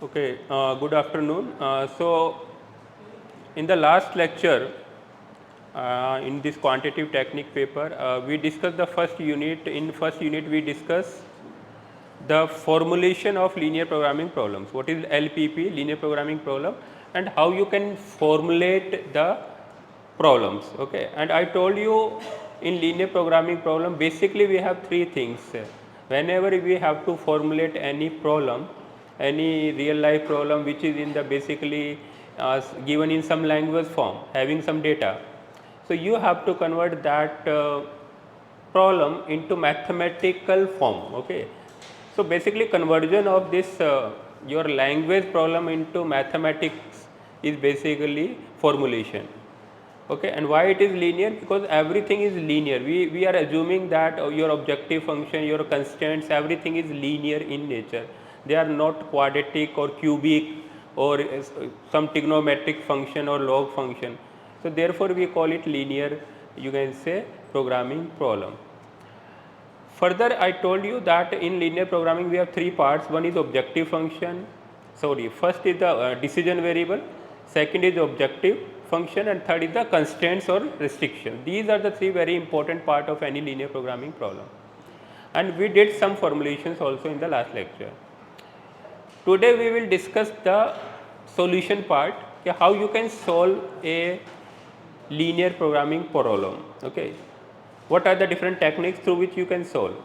Okay, good afternoon. In the last lecture, in this quantitative technique paper, we discussed the first unit. In first unit, we discussed the formulation of linear programming problems. What is LPP, linear programming problem, and how you can formulate the problems. Okay, and I told you in linear programming problem, basically we have three things. Whenever we have to formulate any problem, any real life problem which is in the basically given in some language form, having some data, so you have to convert that problem into mathematical form. Okay, so basically conversion of this your language problem into mathematics is basically formulation. Okay, and why it is linear? Because everything is linear. We are assuming that your objective function, your constraints, everything is linear in nature. They are not quadratic or cubic or some trigonometric function or log function. So therefore we call it linear, you can say, programming problem. Further, I told you that in linear programming we have three parts. One is objective function, first is the decision variable, second is the objective function, and third is the constraints or restriction. These are the three very important part of any linear programming problem. And we did some formulations also in the last lecture. Today we will discuss the solution part, how you can solve a linear programming problem. Okay, what are the different techniques through which you can solve?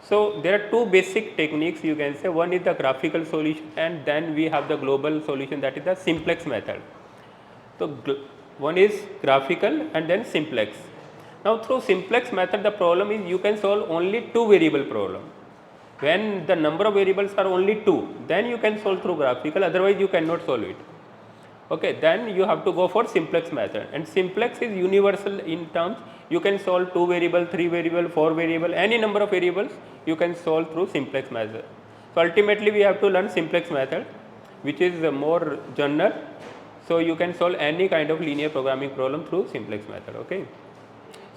So there are two basic techniques, you can say. One is the graphical solution, and then we have the global solution, that is the simplex method. So one is graphical and then simplex. Now through simplex method, the problem is you can solve only two variable problem. When the number of variables are only two, then you can solve through graphical, otherwise you cannot solve it. Okay, then you have to go for simplex method, and simplex is universal in terms. You can solve two variable, three variable, four variable, any number of variables you can solve through simplex method. So ultimately we have to learn simplex method, which is more general. So you can solve any kind of linear programming problem through simplex method. Okay,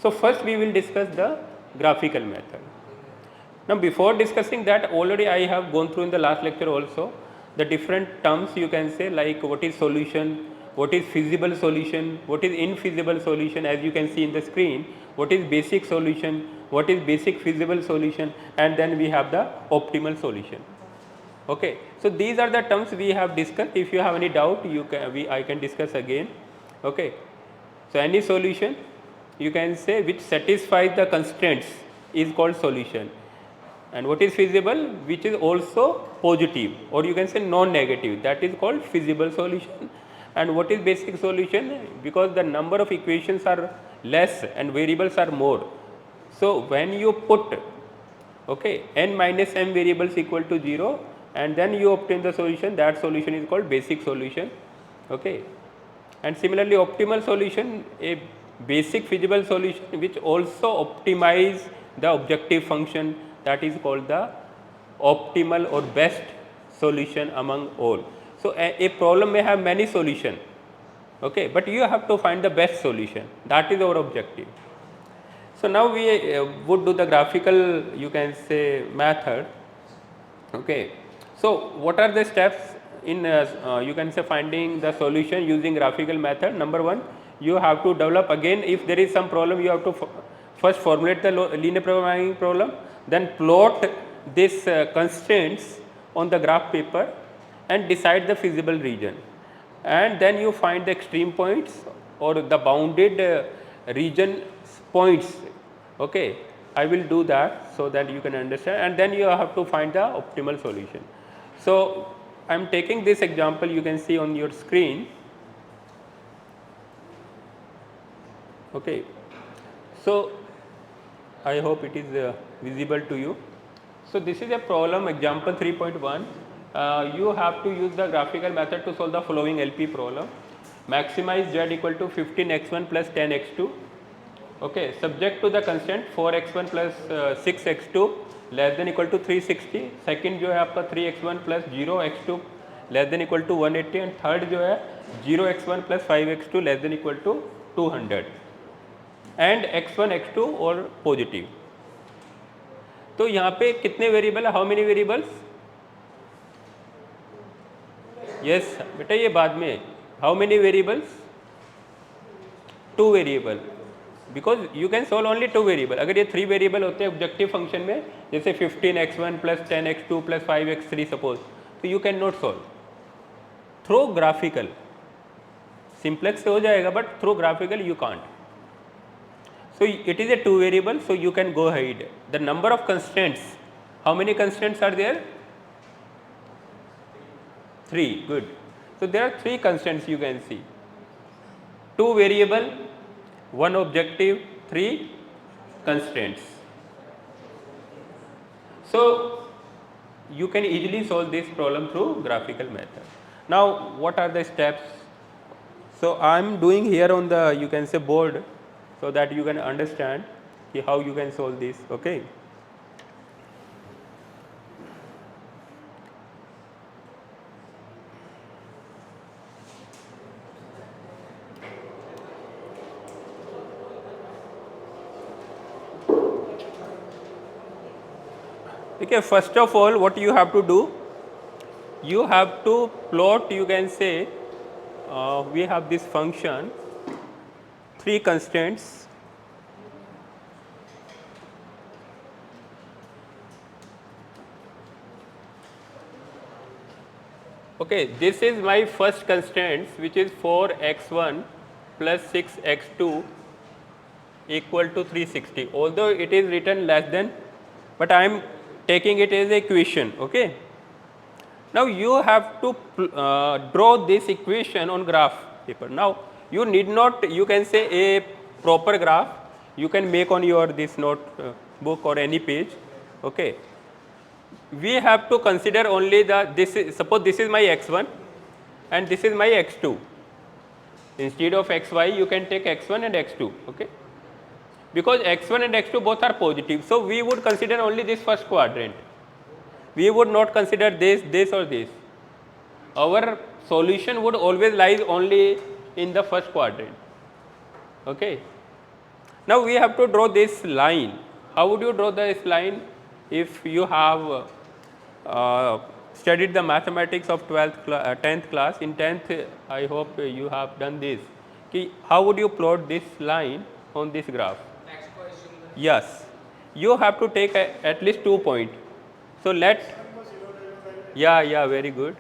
so first we will discuss the graphical method. Now before discussing that, already I have gone through in the last lecture also the different terms, you can say, like what is solution, what is feasible solution, what is infeasible solution, as you can see in the screen, what is basic solution, what is basic feasible solution, and then we have the optimal solution. Okay, so these are the terms we have discussed. If you have any doubt, I can discuss again. Okay, so any solution, you can say, which satisfies the constraints is called solution. And what is feasible, which is also positive, or you can say non-negative, that is called feasible solution. And what is basic solution? Because the number of equations are less and variables are more, so when you put, okay, n minus m variables equal to 0, and then you obtain the solution, that solution is called basic solution. Okay, and similarly optimal solution, a basic feasible solution which also optimize the objective function, that is called the optimal or best solution among all. So a problem may have many solutions, okay, but you have to find the best solution, that is our objective. So now we would do the graphical, you can say, method. Okay, so what are the steps in you can say finding the solution using graphical method? Number one, you have to develop, again, if there is some problem, you have to first formulate the linear programming problem, then plot this constraints on the graph paper and decide the feasible region, and then you find the extreme points or the bounded region points. Okay, I will do that so that you can understand, and then you have to find the optimal solution. So I am taking this example, you can see on your screen. Okay, so I hope it is visible to you. So this is a problem, example 3.1. You have to use the graphical method to solve the following LP problem. Maximize z equal to 15x1 plus 10x2. Okay, subject to the constraint 4x1 plus 6x2 less than equal to 360. Second जो है आपका 3x1 प्लस 0x2 less than equal to 180, and third जो है 0x1 प्लस 5x2 less than equal to 200, and x1 x2 और positive. तो यहाँ पे कितने वेरिएबल है, हाउ मेनी वेरिएबल्स? यस बेटा ये बाद में. How many variables? 2 variable, because you can solve only 2 variable. अगर ये 3 वेरिएबल होते हैं ऑब्जेक्टिव फंक्शन में, जैसे 15x1 plus 10x2 plus 5x3 suppose, तो you can not solve through graphical. Simplex से हो जाएगा but through graphical you can't. So it is a 2 variable, so you can go ahead. The number of constraints, how many constraints are there? 3. Good. So there are 3 constraints you can see. 2 variable, 1 objective, 3 constraints. So you can easily solve this problem through graphical method. Now what are the steps? So I am doing here on the, you can say, board, so that you can understand how you can solve this. Okay. Okay, first of all what you have to do, you have to plot, you can say, we have this function 3 constraints. Okay, this is my first constraint, which is 4x1 plus 6x2 equal to 360. Although it is written less than, but I am taking it as a equation. Okay. Now you have to draw this equation on graph paper. Now you need not, you can say, a proper graph you can make on your this notebook or any page. Okay. We have to consider only the, this is, suppose this is my x1 and this is my x2. Instead of xy you can take x1 and x2. Okay. Because x1 and x2 both are positive, so we would consider only this first quadrant. We would not consider this or this. Our solution would always lie only in the first quadrant. Okay. Now we have to draw this line. How would you draw this line? If you have studied the mathematics of 10th class, in 10th I hope you have done this. How would you plot this line on this graph? Next question. Yes, you have to take at least 2 points. So let, yeah, very good.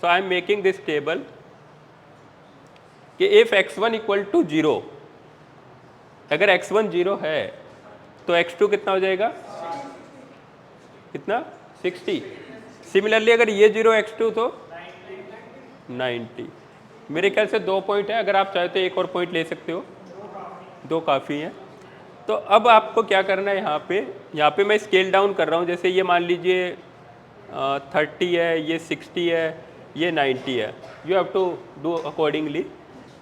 So I am making this table कि if x1 equal to 0, अगर x1 0 है तो x2 कितना हो जाएगा? कितना? 60. Similarly अगर ये 0 x2 तो 90. मेरे ख्याल से 2 पॉइंट है, अगर आप चाहे तो एक और पॉइंट ले सकते हो, 2 काफ़ी हैं. तो अब आपको क्या करना है, यहाँ पे मैं स्केल डाउन कर रहा हूँ. जैसे ये मान लीजिए 30 है, ये 60 है, ये 90 है. You have to do accordingly.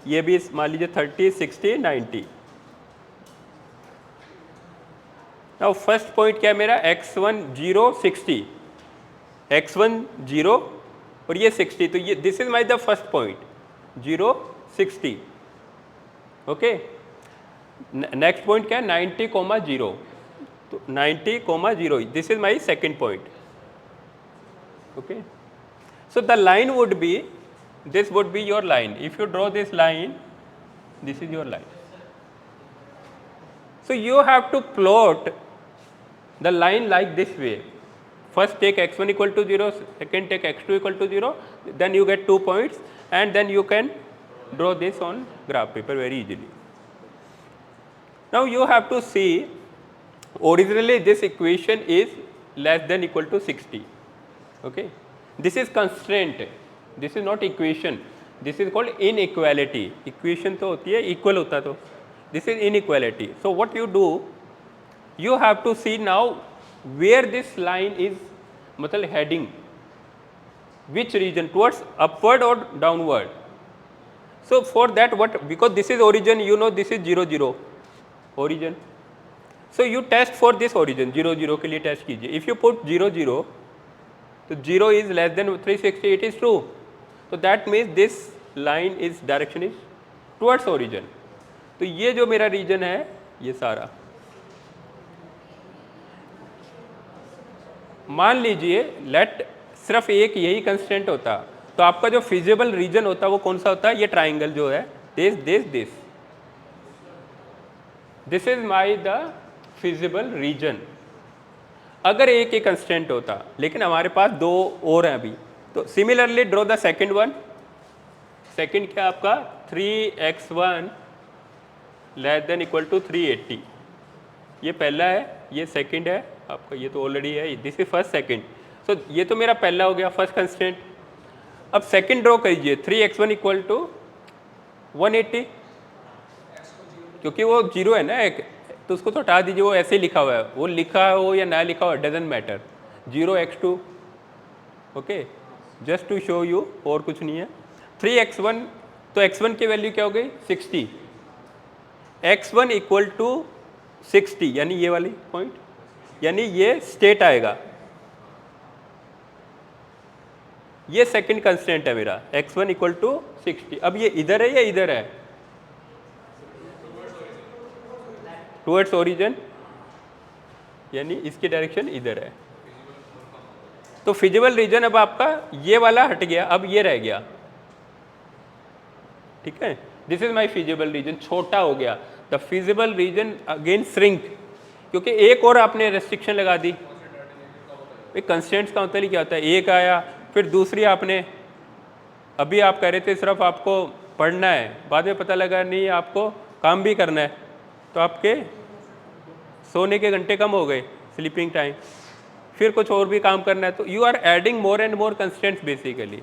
ये भी मान लीजिए 30, 60, 90. नाउ फर्स्ट पॉइंट क्या है मेरा? x1 0 60, x1 0 और ये 60. तो ये this is my the first point 0 60. Okay. Next point क्या है? 90, 0. तो 90, 0, this is my second point. Okay. So the line would be, this would be your line. If you draw this line, this is your line. So you have to plot the line like this way. First take x1 equal to 0, second take x2 equal to 0, then you get 2 points and then you can draw this on graph paper very easily. Now you have to see, originally this equation is less than equal to 60. Okay. This is constraint, this is not equation, this is called inequality. Equation तो होती है, equal होता तो, this is inequality. So what you do, you have to see now where this line is, मतलब heading, which region, towards upward or downward. So for that what, because this is origin, you know this is 0 0 origin. So you test for this origin, 0 0 के लिए test कीजिए. If you put 0 0, तो 0 is less than 360, it is true. So that means this line is direction is towards origin. तो ये जो मेरा reason है ये सारा, मान लीजिए लेट सिर्फ एक यही कंस्टेंट होता तो आपका जो फिजिबल रीजन होता है वो कौन सा होता है, ये ट्राइंगल जो है, this is my the feasible region. अगर एक ही कंस्टेंट होता, लेकिन हमारे पास दो और हैं अभी, तो similarly draw the second one. Second क्या आपका 3x1 less than equal to 380, ये पहला है, ये सेकंड है आपका, ये तो ऑलरेडी है, दिस इज फर्स्ट सेकंड। सो ये तो मेरा पहला हो गया फर्स्ट कंस्टेंट। अब सेकंड ड्रॉ कीजिए 3x1 इक्वल टू 180, क्योंकि वो जीरो है ना एक, तो उसको तो हटा दीजिए, वो ऐसे ही लिखा हुआ है, वो लिखा हो या ना लिखा हो doesn't matter, 0x2, okay, just to show you, और कुछ नहीं है। 3x1, तो x1 की वैल्यू क्या हो गई 60, x1 इक्वल टू 60, यानी ये वाली पॉइंट, यानी ये स्टेट आएगा, ये सेकंड कंस्टेंट है मेरा x1 इक्वल टू 60। अब ये इधर है या इधर है, टुवर्ड्स ओरिजिन, यानी इसकी डायरेक्शन इधर है। तो फिजिबल रीजन अब आपका ये वाला हट गया, अब ये रह गया, ठीक है, this is my feasible reason, छोटा हो गया। The feasible region again shrink, क्योंकि एक और आपने रेस्ट्रिक्शन लगा दी। एक कंस्टेंट्स का मतलब क्या होता है, एक आया, फिर दूसरी आपने, अभी आप कह रहे थे सिर्फ आपको पढ़ना है, बाद में पता लगा नहीं आपको काम भी करना है, तो आपके सोने के घंटे कम हो गए, स्लीपिंग टाइम, फिर कुछ और भी काम करना है, तो you are adding more and more constants basically,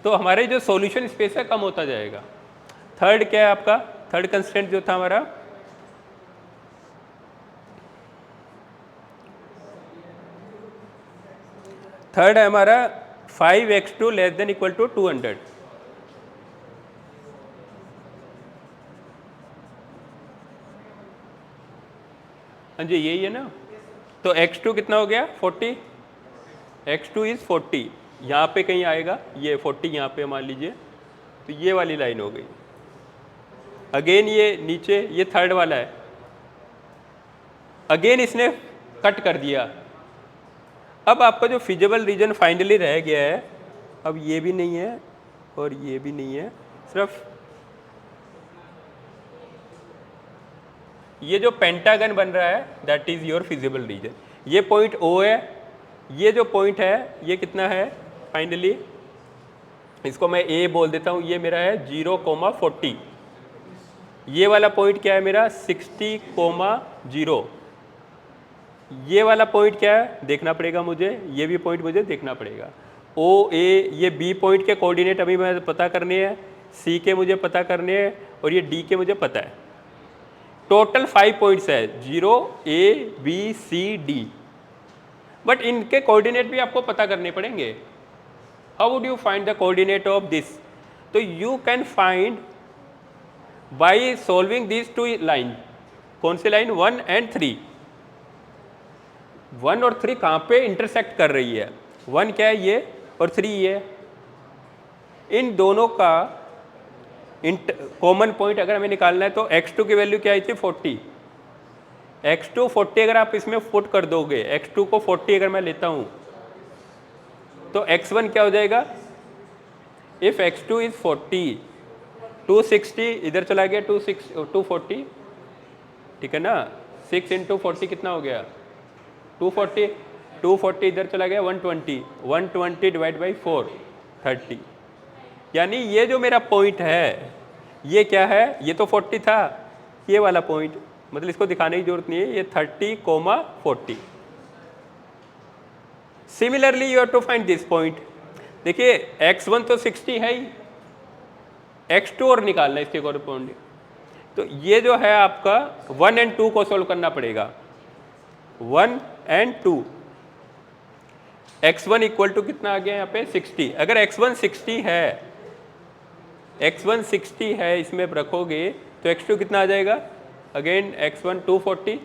तो हमारे जो सॉल्यूशन स्पेस है कम होता जाएगा। थर्ड क्या है आपका, थर्ड कंस्टेंट जो था हमारा, थर्ड है हमारा 5x2 less than equal to 200। हाँ जी यही है ना, तो x2 कितना हो गया 40, x2 इज 40, यहाँ पे कहीं आएगा, ये 40 यहाँ पे मान लीजिए, तो ये वाली लाइन हो गई। अगेन ये नीचे, ये थर्ड वाला है, अगेन इसने कट कर दिया। अब आपका जो फिजिबल रीजन फाइनली रह गया है, अब ये भी नहीं है और ये भी नहीं है, सिर्फ ये जो पेंटागन बन रहा है that is your feasible region. ये पॉइंट O है, ये जो पॉइंट है ये कितना है फाइनली, इसको मैं A बोल देता हूँ, ये मेरा है 0,40, ये वाला पॉइंट क्या है मेरा 60,0, ये वाला पॉइंट क्या है देखना पड़ेगा मुझे, ये भी पॉइंट मुझे देखना पड़ेगा। OA, ये B पॉइंट के कोऑर्डिनेट अभी मैं पता करने हैं, C के मुझे पता करने हैं, और ये D के मुझे पता है। टोटल 5 पॉइंट्स है, 0 A B C D, but इनके कोऑर्डिनेट भी आपको पता करने पड़ेंगे। How would you find the coordinate of this, तो you can find by solving this two line. कौन सी लाइन, 1 and 3, 1 और 3 कहाँ पे इंटरसेक्ट कर रही है, 1 क्या है ये और 3 ये, इन दोनों का कॉमन पॉइंट अगर हमें निकालना है, तो x2 की वैल्यू क्या आई थी 40, x2 40 अगर आप इसमें पुट कर दोगे, x2 को 40 अगर मैं लेता हूँ, तो x1 क्या हो जाएगा, इफ x2 इज 40, 260 इधर चला गया, 240, ठीक है ना, 6 × 40 कितना हो गया 240, 240 इधर चला गया 120, 120 डिवाइड बाई 4 30, यानी ये जो मेरा पॉइंट है ये क्या है, ये तो 40 था, ये वाला पॉइंट, मतलब इसको दिखाने की जरूरत नहीं है, ये 30,40। Similarly you have to find this point. देखिए x1 तो 60 है ही, x2 और निकालना है इसके कॉरस्पॉन्डिंग, तो ये जो है आपका 1 and 2 को सोल्व करना पड़ेगा, 1 and 2। x1 इक्वल टू कितना आ गया यहाँ पे 60, अगर x1 60 है, x1 60 है इसमें रखोगे, तो x2 कितना आ जाएगा, अगेन x1 240,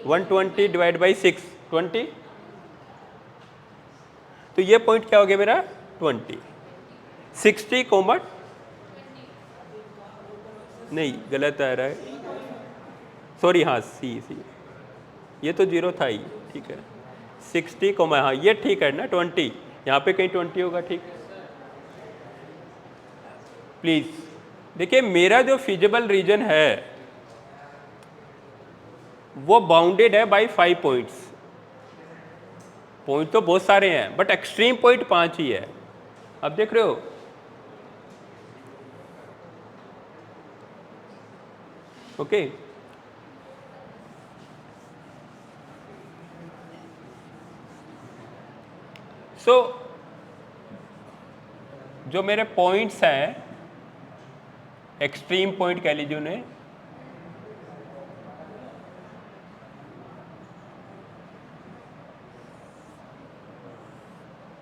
120 डिवाइड बाई 6 20, तो ये पॉइंट क्या हो गया मेरा 20, 60, नहीं गलत आ रहा है, सॉरी, हाँ सी, ये तो 0 था ही, ठीक है, 60, हाँ ये ठीक है ना 20, यहाँ पे कहीं 20 होगा, ठीक। प्लीज देखिए, मेरा जो फिजिबल रीजन है वो बाउंडेड है बाय 5 पॉइंट्स। पॉइंट तो बहुत सारे हैं बट एक्सट्रीम पॉइंट 5 ही है। अब देख रहे हो, ओके सो जो मेरे पॉइंट्स हैं, एक्सट्रीम पॉइंट कह लीजिए उन्हें,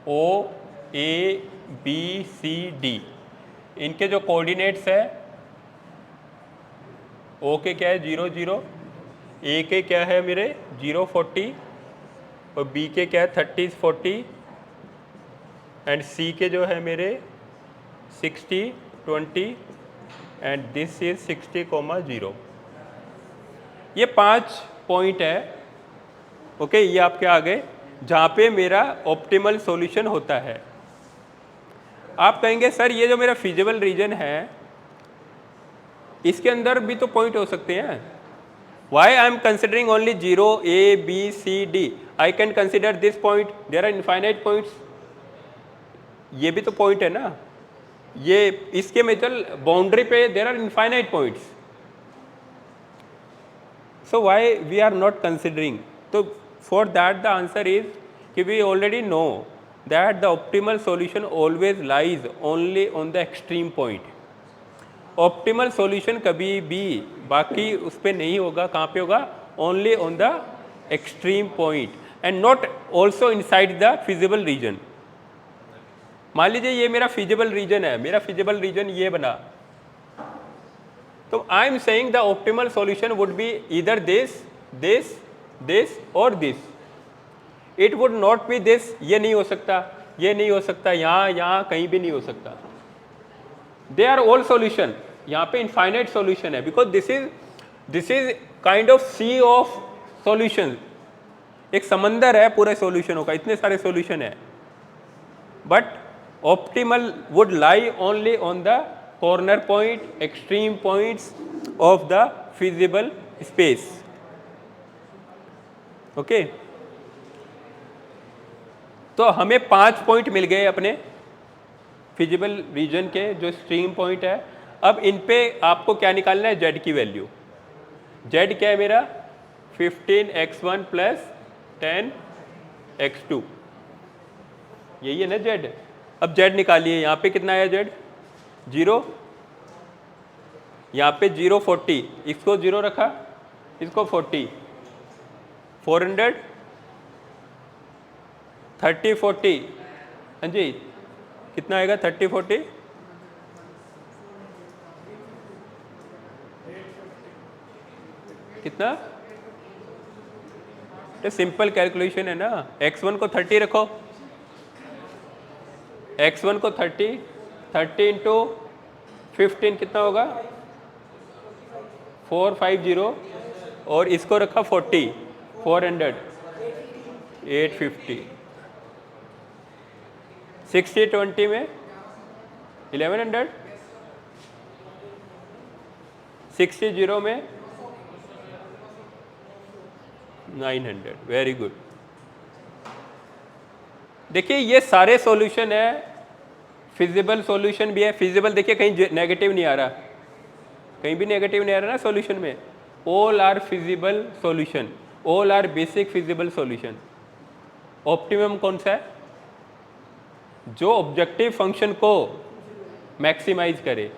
ओ ए बी सी डी, इनके जो कोऑर्डिनेट्स है, ओ के क्या है 0 0, ए के क्या है मेरे 0 40 और बी के क्या है 30 40 एंड सी के जो है मेरे 60 20 एंड दिस इज 60,0। ये 5 पॉइंट है, ओके ये आपके आ गए जहाँ पे मेरा ऑप्टिमल सॉल्यूशन होता है। आप कहेंगे सर ये जो मेरा फिजिबल रीजन है इसके अंदर भी तो पॉइंट हो सकते हैं, why I am considering only 0 A B C D, I can consider this point, there are infinite points. ये भी तो पॉइंट है ना, ये इसके मेटल बाउंड्री पे there are infinite points, so why we are not considering. तो for that the answer is कि we already know that the optimal solution always lies only on the extreme point. Optimal solution कभी भी बाकी उस पर नहीं होगा, कहाँ पे होगा, only on the extreme point and not also inside the feasible region. मान लीजिए ये मेरा फिजिबल रीजन है, मेरा फिजिबल रीजन ये बना, तो I am saying the optimal solution would be either this this this और this, it would not be this, ये नहीं हो सकता, ये नहीं हो सकता, यहाँ कहीं भी नहीं हो सकता। दे आर ऑल सॉल्यूशन, यहाँ पे इनफाइनाइट सॉल्यूशन है, because this is kind of sea of solution, एक समंदर है पूरे सॉल्यूशनों का, इतने सारे सॉल्यूशन है, but optimal would lie only on the corner point, extreme points of the feasible space, okay. तो हमें 5 पॉइंट मिल गए अपने फिजिबल रीजन के जो एक्सट्रीम पॉइंट है। अब इन पे आपको क्या निकालना है, जेड की वैल्यू। जेड क्या है मेरा 15x1 प्लस 10x2, यही है ना जेड। अब जेड निकालिए, यहाँ पे कितना आया जेड 0, यहाँ पे 0 40, इसको 0 रखा, इसको 40, 400 30 40, हाँ जी कितना आएगा 30 40, कितना, तो सिंपल कैलकुलेशन है ना, x1 को 30 रखो, x1 को 30, 30 इंटू 15 कितना होगा 450, और इसको रखा 40, 400 850, 60 20 में 1100, 60 0 में 900, वेरी गुड। देखिए ये सारे सॉल्यूशन है, फिजिबल सॉल्यूशन भी है, फिजिबल देखिए कहीं नेगेटिव नहीं आ रहा, कहीं भी नेगेटिव नहीं आ रहा ना सॉल्यूशन में, all are feasible solution, all are basic feasible solution. Optimum कौन सा है, जो ऑब्जेक्टिव फंक्शन को मैक्सिमाइज करे।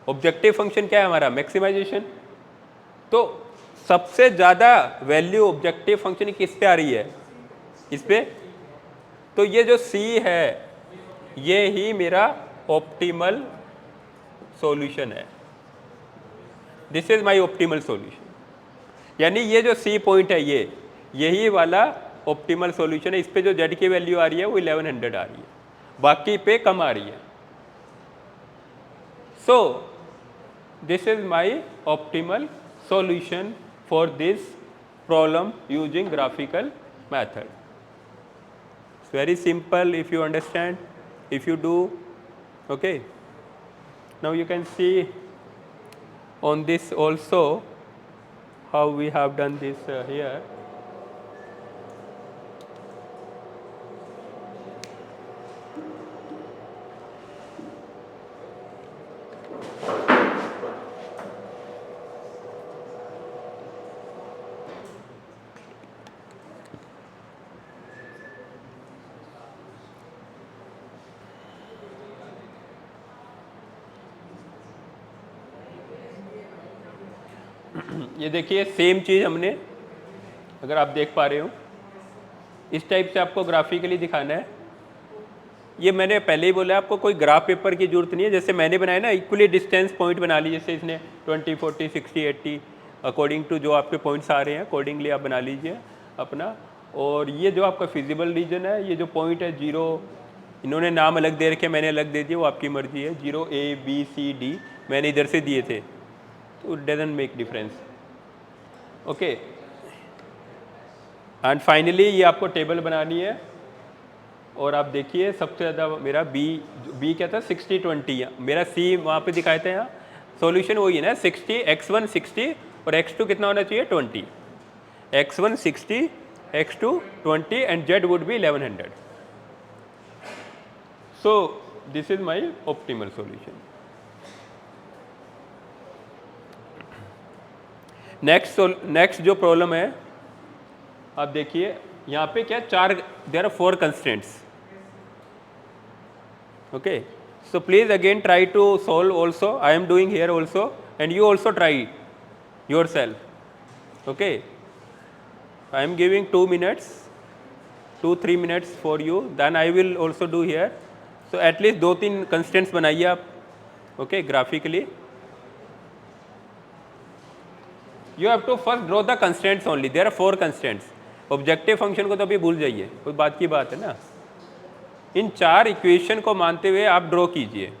ऑब्जेक्टिव फंक्शन क्या है हमारा, मैक्सिमाइजेशन। तो सबसे ज़्यादा वैल्यू ऑब्जेक्टिव फंक्शन किस पे आ रही है, इस पे। तो ये जो C है ये ही मेरा ऑप्टिमल सॉल्यूशन है, this is my optimal solution. यानी ये जो C पॉइंट है ये यही वाला ऑप्टिमल सॉल्यूशन है। इस पे जो Z की वैल्यू आ रही है वो 1100 आ रही है, बाकी पे कम आ रही है। So this is my optimal solution for this problem using graphical method. It's very simple if you understand, if you do, okay. Now you can see on this also how we have done this here. ये देखिए same चीज़ हमने, अगर आप देख पा रहे हो, इस टाइप से आपको ग्राफिकली दिखाना है। ये मैंने पहले ही बोला आपको कोई ग्राफ पेपर की जरूरत नहीं है। जैसे मैंने बनाया ना, इक्वली डिस्टेंस पॉइंट बना ली, जैसे इसने 20, 40, 60, 80 अकॉर्डिंग टू जो आपके पॉइंट्स आ रहे हैं अकॉर्डिंगली आप बना लीजिए अपना। और ये जो आपका फिजिबल रीजन है, ये जो पॉइंट है 0, इन्होंने नाम अलग दे रखे, मैंने अलग दे दिए, वो आपकी मर्जी है। 0 A B C D मैंने इधर से दिए थे, तो it doesn't make difference. Okay, and finally ये आपको टेबल बनानी है। और आप देखिए सबसे ज़्यादा मेरा बी क्या था, 60, 20, मेरा सी वहाँ पे दिखाए थे। यहाँ सॉल्यूशन वही है ना, 60, x1 60 और x2 कितना होना चाहिए, 20। x1 60, x2 20 and z would be 1100। So this is my optimal solution. Next जो प्रॉब्लम है, आप देखिए यहाँ पे क्या, there are 4 constraints. Okay, so please again try to solve also. I am doing here also, and you also try yourself. Okay, I am giving 2 minutes, 2-3 minutes for you, then I will also do here. So at least 2-3 constants बनाइए आप। Okay, graphically you have to first draw the constants only. There are 4 constants. Objective function को तो अभी भूल जाइए, कोई बात की बात है ना। इन 4 इक्वेशन को मानते हुए आप ड्रॉ कीजिए।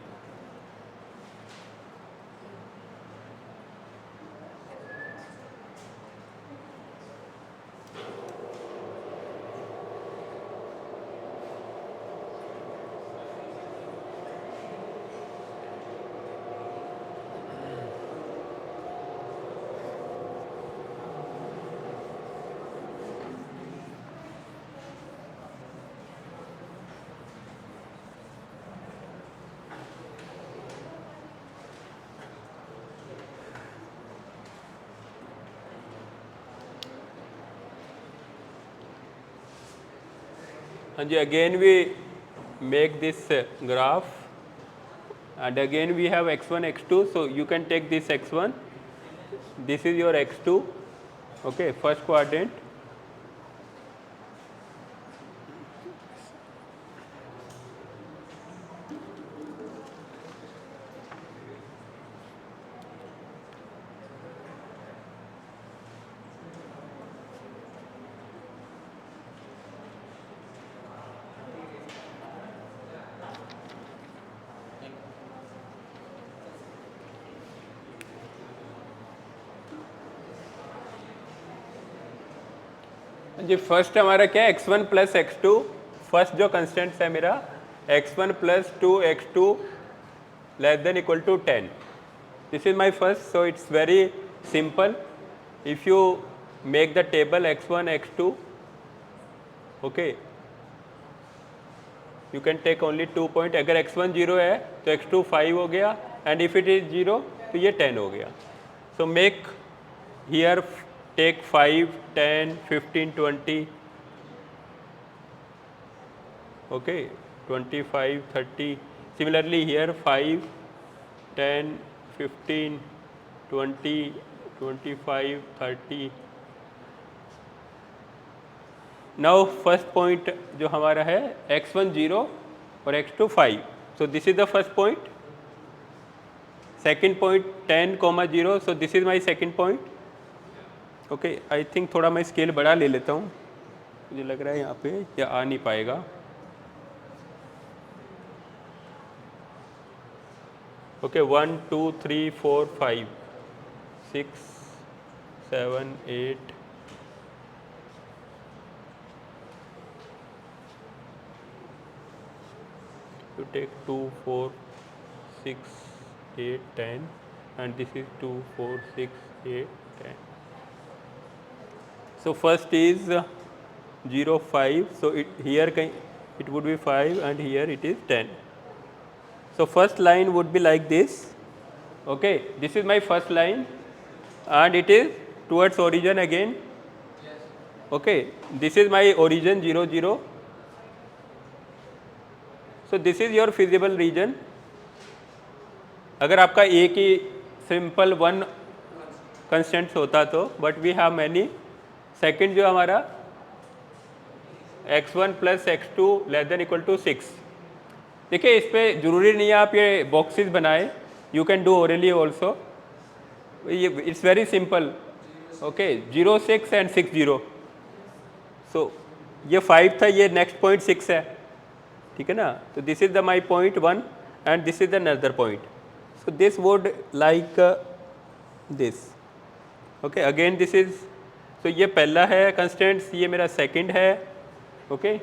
हाँ जी, again we make this graph and again we have x1 x2, so you can take this x1, this is your x2, okay, first quadrant, ji first हमारा क्या है, x1 प्लस x2, फर्स्ट जो constants है मेरा x1 plus 2x2 less than equal to 10। This is my first, so it's very simple. If you make the table x1 x2, okay, you can take only 2 point. अगर x1 0 है तो x2 5 हो गया, and if it is 0 तो ये 10 हो गया। So make here, take 5, 10, 15, 20, okay, 25, 30. Similarly here 5, 10, 15, 20, 25, 30. Now first point जो हमारा है x1 0 और x2 5. So this is the first point. Second point 10, 0. So this is my second point. Okay, I think थोड़ा मैं स्केल बड़ा ले लेता हूँ, मुझे लग रहा है यहाँ पे या आ नहीं पाएगा। Okay, 1 2 3 4 5 6 7 8 you take 2 4 6 8, 10 and this is 2, 4, 6, 8, 10. So first is 0, 5. So here it would be 5 and here it is 10. So first line would be like this. Okay, this is my first line and it is towards origin again. Okay, this is my origin 0, 0. So this is your feasible region. अगर आपका एक ही simple one constants होता तो, but we have many. Second जो हमारा x1 plus x2 less than equal to 6. देखिए इस पर ज़रूरी नहीं है आप ये बॉक्सेस बनाए, you can do orally also. ये it's very simple. Okay, 0, 6 and 6, 0. सो ये 5 था, ये नेक्स्ट पॉइंट 6 है, ठीक है ना. तो this is the my point 1 and this is the another point. So this would like this. Okay, again this is, so ये पहला है कंस्टेंट्स, ये मेरा सेकंड है. Okay,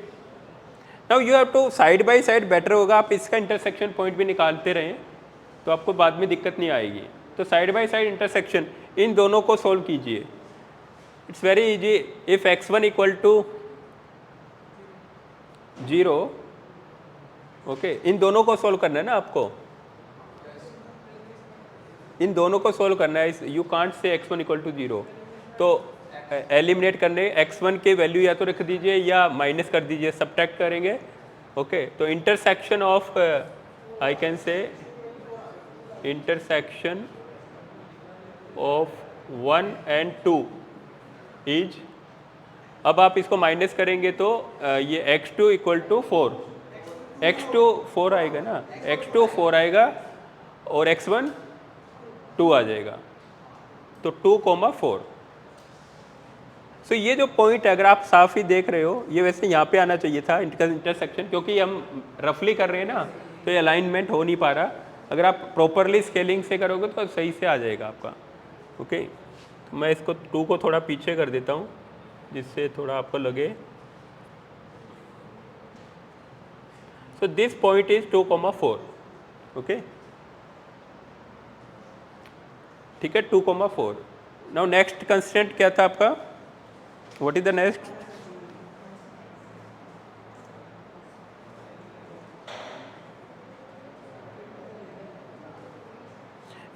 now you have to side by side. Better होगा आप इसका intersection point भी निकालते रहें तो आपको बाद में दिक्कत नहीं आएगी. तो साइड बाय साइड इंटरसेक्शन इन दोनों को सोल्व कीजिए. It's very easy. If x1 equal to 0, okay, इन दोनों को सोल्व करना है ना आपको, इन दोनों को सोल्व करना है. You can't say x1 equal to 0. तो एलिमिनेट करने x1 के वैल्यू या तो रख दीजिए या माइनस कर दीजिए, सब्ट्रैक्ट करेंगे. ओके, तो intersection of I can say intersection of 1 and 2 is, अब आप इसको माइनस करेंगे तो ये x2 इक्वल टू 4. x2 4 आएगा ना, x2 4 आएगा और x1 2 आ जाएगा. तो 2, 4. सो ये जो पॉइंट है अगर आप साफ ही देख रहे हो, ये वैसे यहाँ पे आना चाहिए था इंटरसेक्शन, क्योंकि हम रफली कर रहे हैं ना तो ये अलाइनमेंट हो नहीं पा रहा. अगर आप प्रॉपरली स्केलिंग से करोगे तो सही से आ जाएगा आपका. ओके, तो मैं इसको 2 को थोड़ा पीछे कर देता हूँ जिससे थोड़ा आपको लगे. So this point is 2, 4. Okay, ठीक है, 2, 4. नाउ नेक्स्ट कंस्टेंट क्या था आपका? What is the next?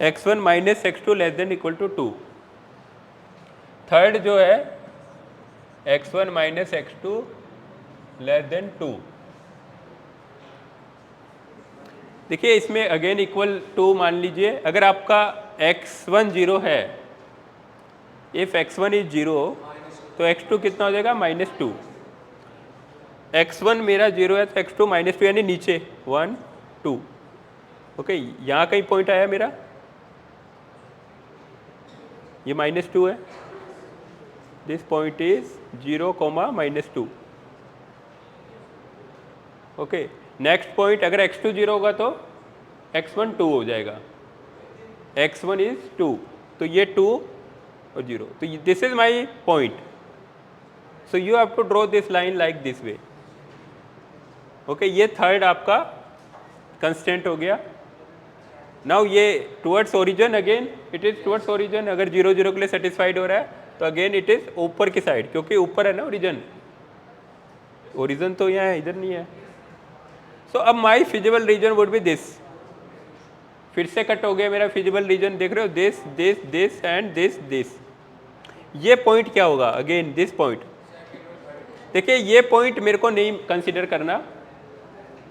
x1 minus x2 less than equal to 2. Third जो है x1 minus x2 less then 2. देखिए इसमें अगेन इक्वल टू मान लीजिए. अगर आपका x1 0 है, इफ x1 इज 0 तो x2 कितना हो जाएगा? -2. x1 मेरा 0 है तो x2 -2 यानी नीचे 1, 2. ओके, यहाँ कहीं पॉइंट आया मेरा, ये -2 है. This point is 0, -2. Okay, next point अगर x2 0 होगा तो x1 2 हो जाएगा. x1 इज 2, तो ये 2 और 0. तो this is my point. So you have to draw this line like this way. Okay, ये थर्ड आपका कंस्टेंट हो गया. नाउ ये towards origin, again it is towards origin. अगर 0, 0 के लिए सेटिस्फाइड हो रहा है तो अगेन इट इज ऊपर की साइड, क्योंकि ऊपर है ना ओरिजिन. ओरिजिन तो यहाँ है, इधर नहीं है. सो अब my feasible region would be this. फिर से कट हो गया मेरा फिजिबल रीजन, देख रहे हो, this this this and this this. ये पॉइंट क्या होगा? Again this point. देखिए ये पॉइंट मेरे को नहीं कंसीडर करना,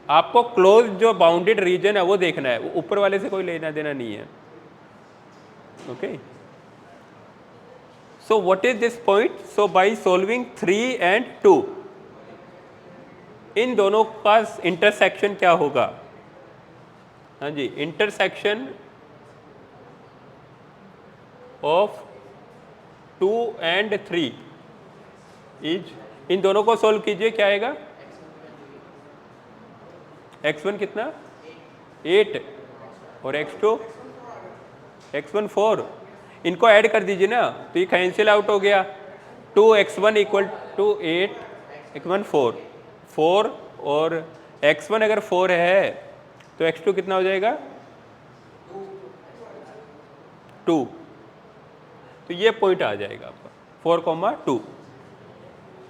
आपको क्लोज जो बाउंडेड रीजन है वो देखना है. ऊपर वाले से कोई लेना देना नहीं है. Okay, so what is this point? So by solving 3 and 2, इन दोनों का इंटरसेक्शन क्या होगा? हाँ जी, इंटरसेक्शन ऑफ 2 and 3 इज, इन दोनों को सोल्व कीजिए, क्या आएगा? x1 कितना? 8 और x1 4. इनको ऐड कर दीजिए ना तो ये कैंसिल आउट हो गया. 2x1 इक्वल टू 8, x1 4 और x1 अगर 4 है तो x2 कितना हो जाएगा? 2, तो ये पॉइंट आ जाएगा आपका 4,2।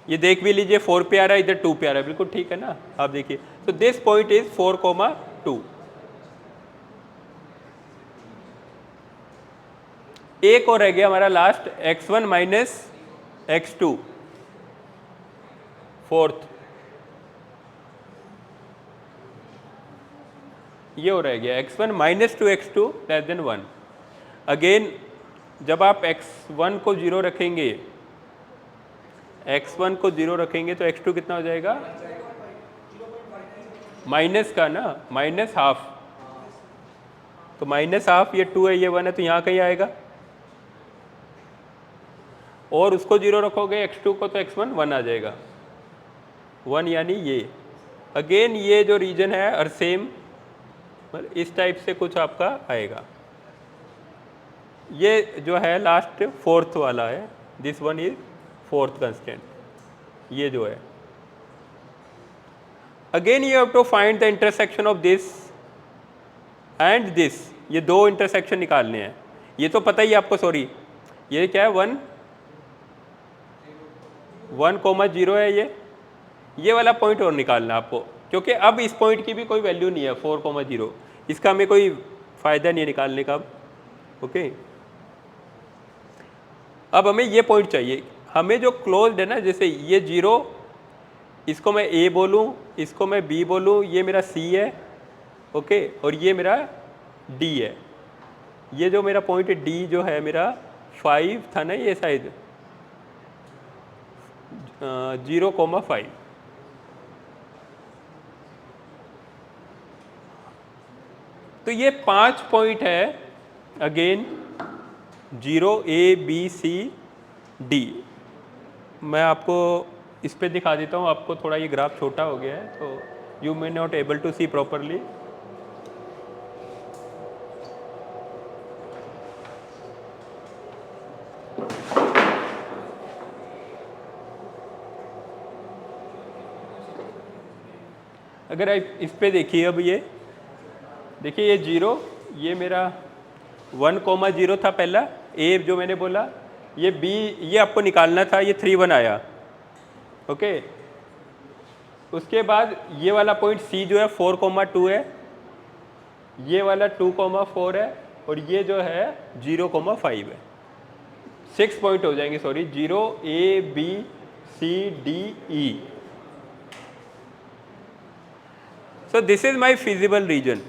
ये देख भी लीजिए 4 पे आ रहा है, इधर 2 पे आ रहा है, बिल्कुल ठीक है ना। आप देखिए, तो दिस पॉइंट इज 4,2। एक और रह गया हमारा last x1 minus x2, fourth, ये हो रह गया x1 minus 2x2 less then 1। Again जब आप x1 को 0 रखेंगे, x1 को 0 रखेंगे तो x2 कितना हो जाएगा, माइनस का ना, माइनस हाफ, तो माइनस हाफ, ये 2 है ये 1 है, तो यहाँ कहीं आएगा, और उसको 0 रखोगे x2 को तो x1 1 आ जाएगा, 1 यानी ये। अगेन ये जो रीजन है और सेम इस टाइप से कुछ आपका आएगा। ये जो है लास्ट फोर्थ वाला है, this one is fourth constant, ये जो है। Again you have to find the intersection of this and this, ये दो इंटरसेक्शन निकालने हैं। ये तो पता ही आपको, सॉरी ये क्या है, 1,0 है, ये वाला पॉइंट और निकालना आपको, क्योंकि अब इस पॉइंट की भी कोई वैल्यू नहीं है 4,0, इसका हमें कोई फ़ायदा नहीं है निकालने का। ओके, अब हमें ये पॉइंट चाहिए, हमें जो क्लोज्ड है ना, जैसे ये 0, इसको मैं A बोलूँ, इसको मैं B बोलूँ, ये मेरा C है, ओके, और ये मेरा D है। ये जो मेरा पॉइंट D जो है मेरा 5 था ना, ये शायद 0,5, तो ये 5 पॉइंट है। Again 0 A B C D, मैं आपको इस पे दिखा देता हूँ, आपको थोड़ा ये ग्राफ छोटा हो गया है तो you may not able to see properly. अगर आप इस पे देखिए, अब ये देखिए, ये 0, ये मेरा 1,0 था पहला, A जो मैंने बोला, ये B ये आपको निकालना था, ये 3,1 आया, ओके। उसके बाद ये वाला पॉइंट C जो है 4,2 है, ये वाला 2,4 है, और ये जो है 0,5 है। 6 पॉइंट हो जाएंगे, sorry, 0 A B C D E। So this is my feasible region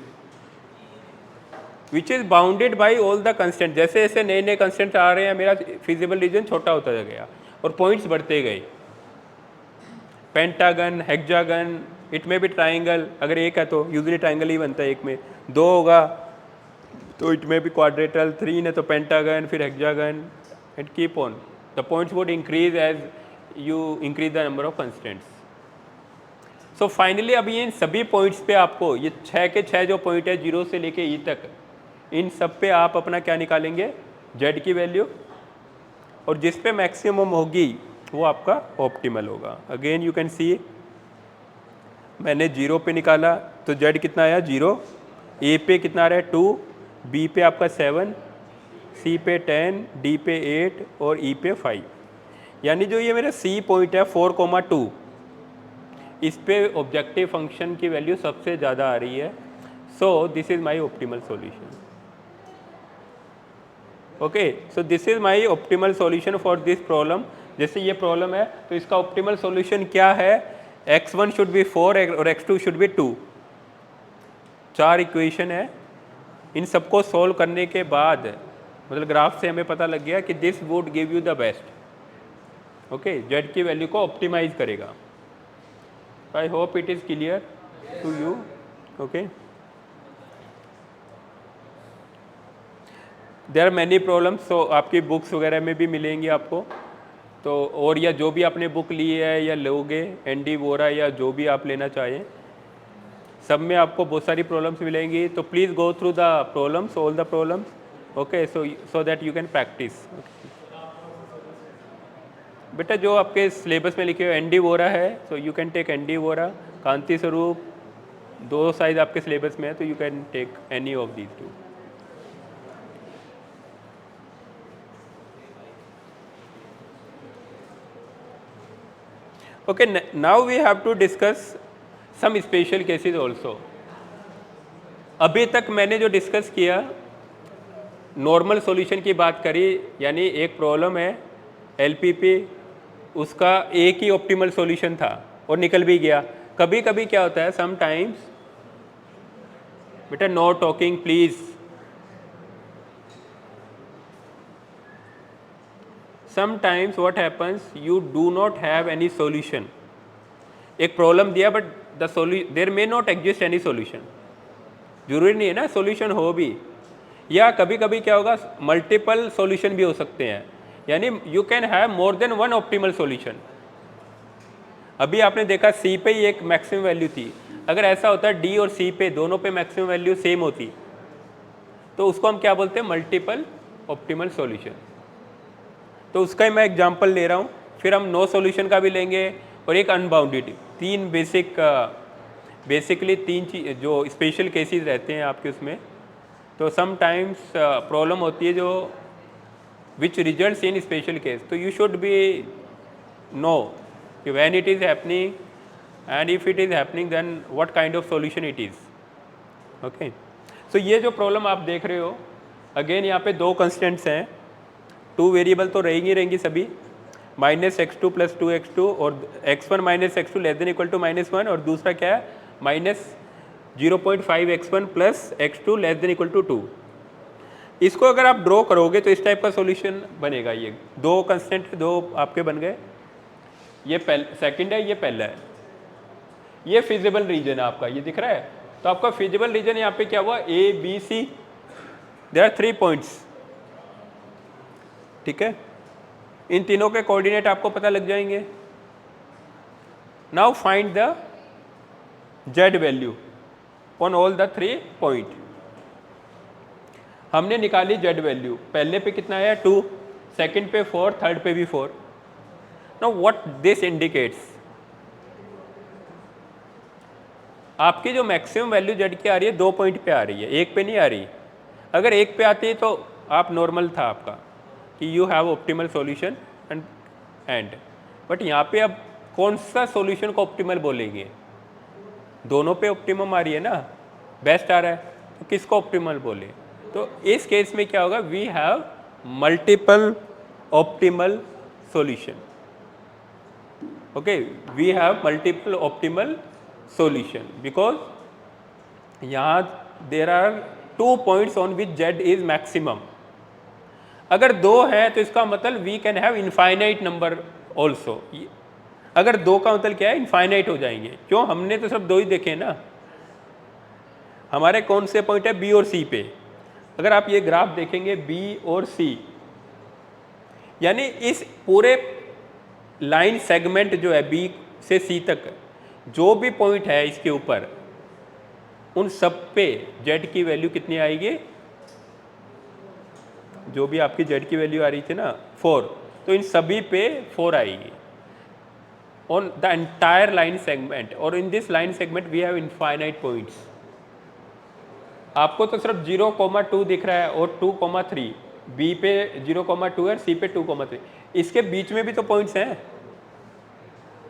which is bounded by all the constant। जैसे जैसे नए नए कंस्टेंट आ रहे हैं, मेरा feasible region छोटा होता गया और पॉइंट्स बढ़ते गए। पेंटागन, हेक्सागन, इट में भी ट्राइंगल, अगर एक है तो यूजुअली ट्राइंगल ही बनता है, एक में 2 होगा तो इट में भी क्वाड्रेटल, 3 है तो पेंटागन, फिर hexagon, and keep on. The points would increase as you increase the number of constants. So finally अभी इन सभी पॉइंट्स पे आपको ये 6 के 6 जो पॉइंट है 0 से लेके E तक, इन सब पे आप अपना क्या निकालेंगे, Z की वैल्यू, और जिस पे मैक्सिमम होगी वो आपका ऑप्टिमल होगा। अगेन यू कैन सी, मैंने 0 पे निकाला तो Z कितना आया 0, A पे कितना आ रहा है 2, B पे आपका 7, C पे 10, D पे 8 और E पे 5। यानी जो ये मेरा C पॉइंट है 4,2, इस पे ऑब्जेक्टिव फंक्शन की वैल्यू सबसे ज़्यादा आ रही है। So this is my optimal solution. Okay, so this is my optimal solution for this problem. जैसे ये प्रॉब्लम है तो इसका ऑप्टिमल सॉल्यूशन क्या है, x1 शुड बी 4 और x2 शुड बी 2। 4 इक्वेशन है, इन सबको सॉल्व करने के बाद मतलब ग्राफ से हमें पता लग गया कि this would give you the best. Okay, z की वैल्यू को ऑप्टिमाइज करेगा। I hope it is clear to you. Okay. There are many problems, so आपकी बुक्स वगैरह में भी मिलेंगी आपको, तो और या जो भी आपने बुक ली है या लोगे, एनडी वोरा या जो भी आप लेना चाहें, सब में आपको बहुत सारी प्रॉब्लम्स मिलेंगी। तो please go through the problems, all the problems, okay, so that you can practice. बेटा जो आपके सिलेबस में लिखे हो एनडी वोरा है, so you can take ND Vora. Kanti Swarup, 2 साइज आपके सिलेबस में है, तो you can take any of these 2। Okay, now we have to discuss some special cases also. अभी तक मैंने जो डिस्कस किया नॉर्मल सॉल्यूशन की बात करी, यानी एक प्रॉब्लम है एलपीपी, उसका एक ही ऑप्टिमल सॉल्यूशन था और निकल भी गया. कभी कभी क्या होता है, समटाइम्स, बेटा no talking please, sometimes what happens, you do not have any solution. एक प्रॉब्लम दिया but there may not exist any solution. जरूरी नहीं है ना सॉल्यूशन हो भी, या कभी कभी क्या होगा मल्टीपल सॉल्यूशन भी हो सकते हैं, यानी you can have more then one optimal solution. अभी आपने देखा सी पे ही एक मैक्सिमम वैल्यू थी, अगर ऐसा होता है डी और सी पे दोनों पे मैक्सिमम वैल्यू सेम होती तो उसको हम क्या बोलते हैं, मल्टीपल ऑप्टिमल सॉल्यूशन. तो उसका ही मैं एग्जांपल ले रहा हूँ, फिर हम नो सॉल्यूशन का भी लेंगे और एक अनबाउंडेड. तीन बेसिकली तीन चीज जो स्पेशल केसेस रहते हैं आपके उसमें. तो समटाइम्स प्रॉब्लम होती है जो which results in special case, तो यू शुड बी नो कि when it is happening and if it is happening then what kind of solution it is. Okay, so ये जो प्रॉब्लम आप देख रहे हो, अगेन यहाँ पे दो कंस्टेंट्स हैं, टू वेरिएबल तो रहेंगी सभी, -x2 + 2x2 और x1 - x2 <= -1, और दूसरा क्या है -0.5x1 + x2 <= 2. इसको अगर आप ड्रॉ करोगे तो इस टाइप का सॉल्यूशन बनेगा. ये दो कंस्टेंट दो आपके बन गए, ये सेकंड है, ये पहला है. ये फिजिबल रीजन है आपका, ये दिख रहा है. तो आपका फिजिबल रीजन यहाँ पे क्या हुआ, A B C, there are 3 points. ठीक है, इन तीनों के कोऑर्डिनेट आपको पता लग जाएंगे. Now find the Z value on all the 3 point. हमने निकाली जेड वैल्यू, पहले पे कितना आया 2, सेकंड पे 4, थर्ड पे भी 4. नाउ व्हाट दिस इंडिकेट्स, आपकी जो मैक्सिमम वैल्यू जेड की आ रही है 2 पॉइंट पे आ रही है, एक पे नहीं आ रही. अगर एक पे आती है तो आप नॉर्मल था आपका कि you have optimal solution and but यहाँ पे अब कौन सा सॉल्यूशन को ऑप्टिमल बोलेंगे, दोनों पे ऑप्टिमम आ रही है ना, बेस्ट आ रहा है, तो किसको ऑप्टिमल बोले. तो इस केस में क्या होगा, we have multiple optimal solution. Okay, we have multiple optimal solution because यहाँ there are 2 points on which Z is maximum. अगर 2 है तो इसका मतलब we can have infinite number also. अगर 2 का मतलब क्या है, इनफाइनाइट हो जाएंगे. क्यों, हमने तो सब 2 ही देखे ना. हमारे कौन से पॉइंट है, बी और सी पे. अगर आप ये ग्राफ देखेंगे बी और सी, यानी इस पूरे लाइन सेगमेंट जो है बी से सी तक जो भी पॉइंट है इसके ऊपर, उन सब पे जेड की वैल्यू कितनी आएगी, जो भी आपकी जेड की वैल्यू आ रही थी ना 4, तो इन सभी पे 4 आएगी on the entire line segment. और in this line segment we have infinite points. आपको तो सिर्फ 0,2 दिख रहा है और 2,3, बी पे 0,2 है, सी पे 2,3. इसके बीच में भी तो पॉइंट्स हैं,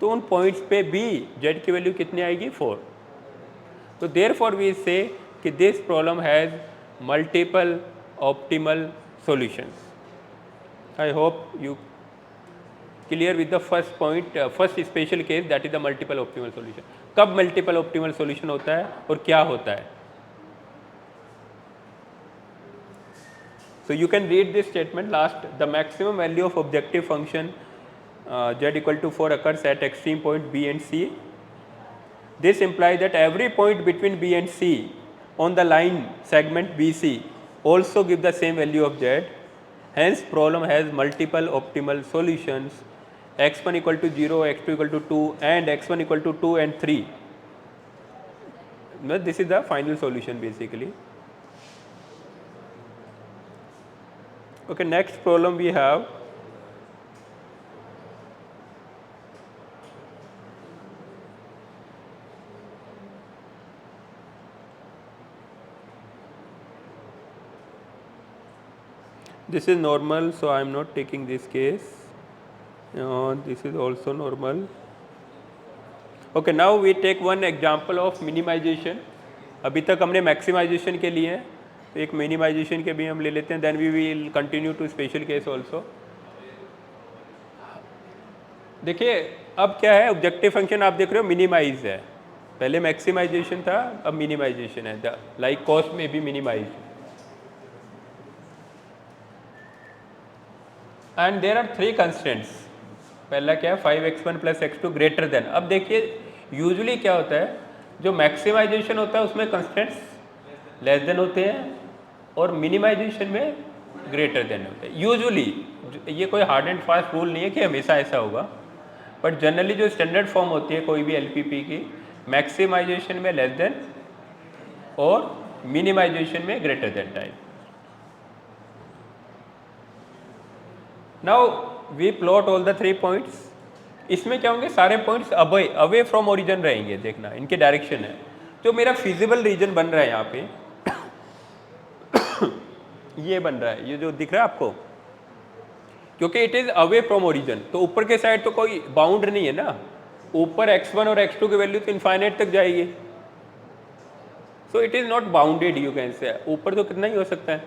तो उन पॉइंट्स पे भी जेड की वैल्यू कितनी आएगी, 4. तो देयरफॉर वी से कि this problem has multiple optimal solutions. I hope you clear with the first point, first special case, that is the multiple optimal solution. कब मल्टीपल ऑप्टिमल सॉल्यूशन होता है और क्या होता है. So you can read this statement last, the maximum value of objective function z = 4 occurs at extreme point b and c. This implies that every point between b and c on the line segment bc also give the same value of z. Hence problem has multiple optimal solutions, x1 = 0, x2 = 2 and x1 = 2 and 3. Now this is the final solution basically. Okay, next problem we have, this is normal, so I am not taking this case. This is also normal. Okay, now we take one example of minimization. अभी तक हमने maximisation के लिए हैं, तो एक minimisation के भी हम ले लेते हैं, then we will continue to special case also. देखिए अब क्या है, ऑब्जेक्टिव फंक्शन आप देख रहे हो मिनिमाइज है, पहले मैक्सिमाइजेशन था, अब मिनिमाइजेशन है. लाइक कॉस्ट में भी minimise. And there are three constants. पहला क्या है, 5x1 + x2 ग्रेटर देन. अब देखिए यूजुअली क्या होता है, जो मैक्सिमाइजेशन होता है उसमें कंस्टेंट्स लेस देन होते हैं और मिनिमाइजेशन में ग्रेटर देन होते हैं यूजुअली. ये कोई हार्ड एंड फास्ट रूल नहीं है कि हमेशा ऐसा होगा, बट जनरली जो स्टैंडर्ड फॉर्म होती है कोई भी एलपीपी की, मैक्सिमाइजेशन में लेस देन और मिनिमाइजेशन में greater than type. Now we plot all the 3 points. इसमें क्या होंगे, सारे पॉइंट्स अवे फ्रॉम ओरिजिन रहेंगे. देखना इनके डायरेक्शन है. जो मेरा फिजिबल रीजन बन रहा है यहाँ पे ये बन रहा है, ये जो दिख रहा है आपको, क्योंकि it is away from origin, तो ऊपर के साइड तो कोई बाउंड नहीं है ना. ऊपर x1 और x2 की वैल्यू तो इनफाइनाइट तक जाएगी, so it is not bounded. You can say ऊपर तो कितना ही हो सकता है,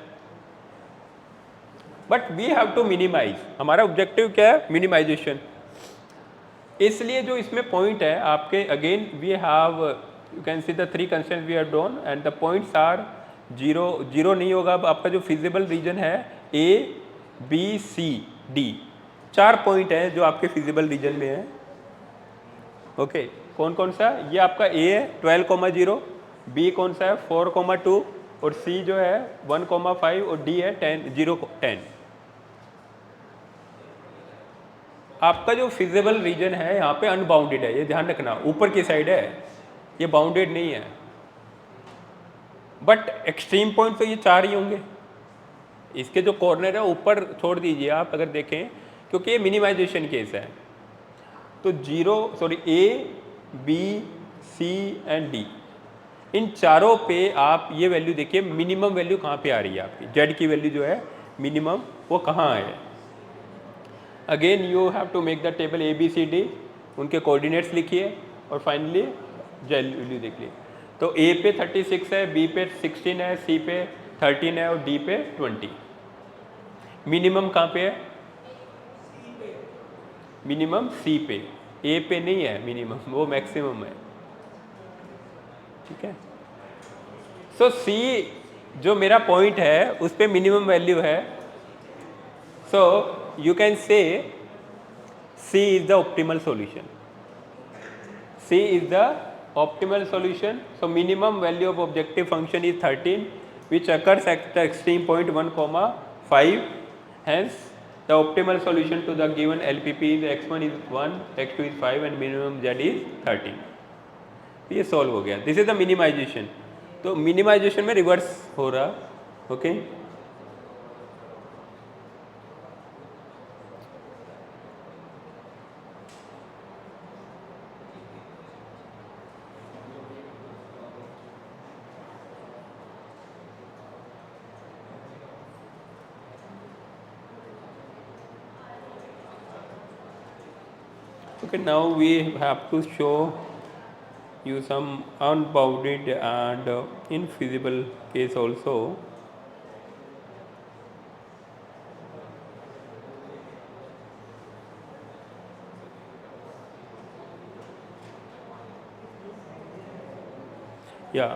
but we have to minimise. हमारा ऑब्जेक्टिव क्या है, मिनिमाइजेशन. इसलिए जो इसमें पॉइंट है आपके, again we have, you can see the 3 constants we have drawn and the points are 0 नहीं होगा. अब आपका जो फिजिबल रीजन है A B C D, 4 point है जो आपके फिजिबल रीजन में है. ओके, कौन कौन सा, ये आपका A है 12,0, B कौन सा है 4,2 और C जो है 1,5 और D है 10. आपका जो फिजिबल रीजन है यहाँ पे अनबाउंडेड है, ये ध्यान रखना, ऊपर की साइड है, ये बाउंडेड नहीं है. बट एक्सट्रीम पॉइंट तो ये 4 ही होंगे. इसके जो कॉर्नर है ऊपर छोड़ दीजिए आप अगर देखें, क्योंकि ये मिनिमाइजेशन केस है. तो A B C and D, इन चारों पे आप ये वैल्यू देखिए, मिनिमम वैल्यू कहाँ पे आ रही है आपकी, Z की वैल्यू जो है मिनिमम वो कहाँ है. Again you have to make the table A B C D, उनके कोऑर्डिनेट्स लिखिए और फाइनली Z वैल्यू देख लीजिए. तो A पे 36 है, B पे 16 है, C पे 13 है और D पे 20. मिनिमम कहाँ पे है, मिनिमम C पे, A पे नहीं है मिनिमम, वो मैक्सिमम है. ठीक है. सो C जो मेरा पॉइंट है उस पे मिनिमम वैल्यू है. सो यू कैन से C is the optimal solution. C is the optimal solution. So minimum value of objective function is 13, which occurs at the extreme point 1,5. Hence the optimal solution to the given LPP is x1 is 1, x2 is 5 and minimum Z is 13. ये solve हो गया. This is the minimisation. तो minimisation में reverse हो रहा. Okay Okay, now we have to show you some unbounded and infeasible case also. Yeah,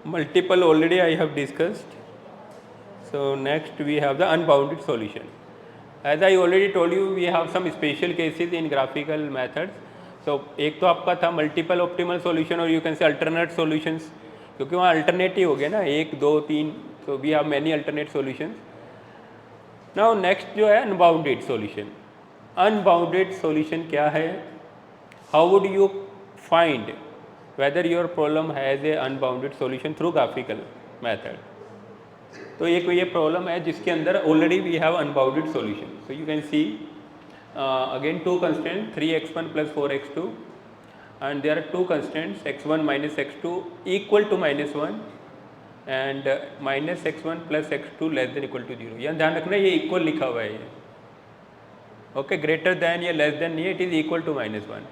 multiple already I have discussed. So next we have the unbounded solution. As I already told you, we have some special cases in graphical methods. So एक तो आपका था multiple optimal solution और you can से alternate solutions, क्योंकि वहाँ alternate ही हो गया ना, 1 2 3. So we have many alternate solutions. Now next जो है अनबाउंडेड सॉल्यूशन. अनबाउंडेड सॉल्यूशन क्या है, how would you find whether your problem has a unbounded solution through graphical method. तो एक ये प्रॉब्लम है जिसके अंदर already we have unbounded solution. So you can see again 2 constant 3x1 + 4x2 and there are 2 constants x1 - x2 equal to -1 and -x1 + x2 less than equal to 0. यहाँ ध्यान रखना ये इक्वल लिखा हुआ है ये. ओके, ग्रेटर देन या less than नहीं है, it is equal to -1.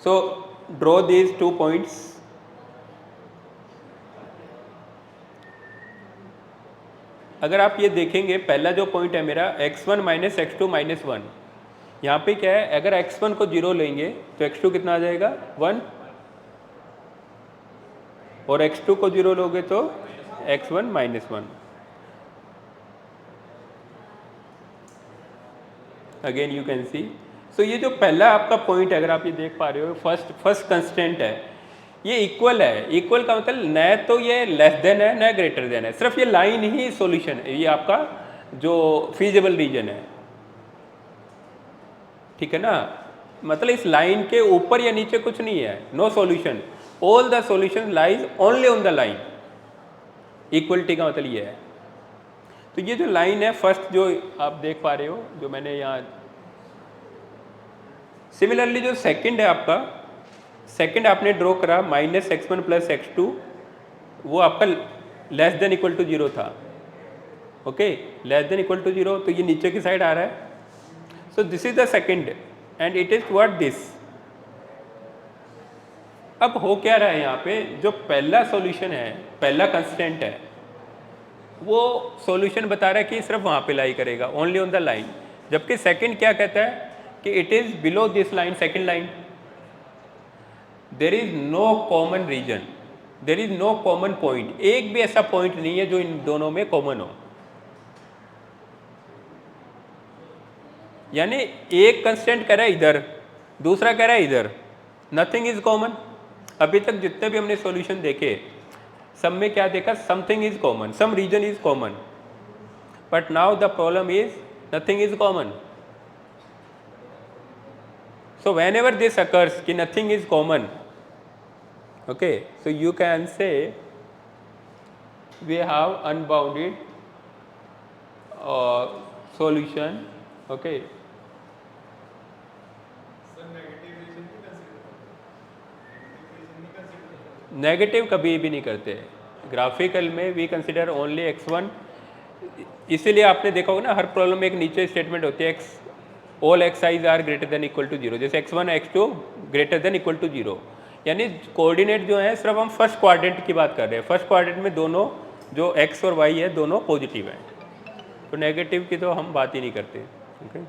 So draw these 2 points. अगर आप ये देखेंगे, पहला जो पॉइंट है मेरा x1 माइनस x2 माइनस 1, यहाँ पे क्या है, अगर x1 को 0 लेंगे तो x2 कितना आ जाएगा 1, और x2 को 0 लोगे तो x1 minus 1. Again you can see. So ये जो पहला आपका पॉइंट है, अगर आप ये देख पा रहे हो, फर्स्ट कंस्टेंट है, ये इक्वल है. इक्वल का मतलब न तो ये लेस देन है न ग्रेटर देन है, सिर्फ ये लाइन ही सॉल्यूशन है, ये आपका जो फीजिबल रीजन है. ठीक है ना, मतलब इस लाइन के ऊपर या नीचे कुछ नहीं है. No solution, all the solution lies only on the line. Equality का मतलब ये है. तो ये जो लाइन है फर्स्ट जो आप देख पा रहे हो, जो मैंने यहाँ, सिमिलरली जो सेकंड है आपका, सेकंड आपने ड्रॉ करा माइनस x1 प्लस x2, वो आपका लेस देन इक्वल टू 0 था. Okay, less than equal to 0, तो ये नीचे की साइड आ रहा है. So this is the second and it is what this. अब हो क्या रहा है यहाँ पे, जो पहला सॉल्यूशन है, पहला कंस्टेंट है, वो सॉल्यूशन बता रहा है कि सिर्फ वहाँ पे लाई करेगा, ओनली ऑन द लाइन. जबकि सेकंड क्या कहता है कि it is below this line, second line. There is no common region, there is no common point. एक भी ऐसा पॉइंट नहीं है जो इन दोनों में कॉमन हो. यानी एक कंस्टेंट कह रहा है इधर, दूसरा कह रहा है इधर, नथिंग इज कॉमन. अभी तक जितने भी हमने सॉल्यूशन देखे, सब में क्या देखा, something is common, some region is common. But now the problem is nothing is common. So whenever this occurs कि nothing is common, okay, so you can say we have unbounded solution. Okay. Negative कभी भी नहीं करते. Graphical में we consider only x1. इसीलिए आपने देखा होगा ना, हर प्रॉब्लम में एक नीचे स्टेटमेंट होती है, x all x i's are greater than equal to 0. जैसे x1 x2 greater than equal to 0. यानी कोऑर्डिनेट जो है, सिर्फ हम फर्स्ट क्वाड्रेंट की बात कर रहे हैं. फर्स्ट क्वाड्रेंट में दोनों जो x और y है, दोनों पॉजिटिव हैं. तो नेगेटिव की तो हम बात ही नहीं करते. Okay,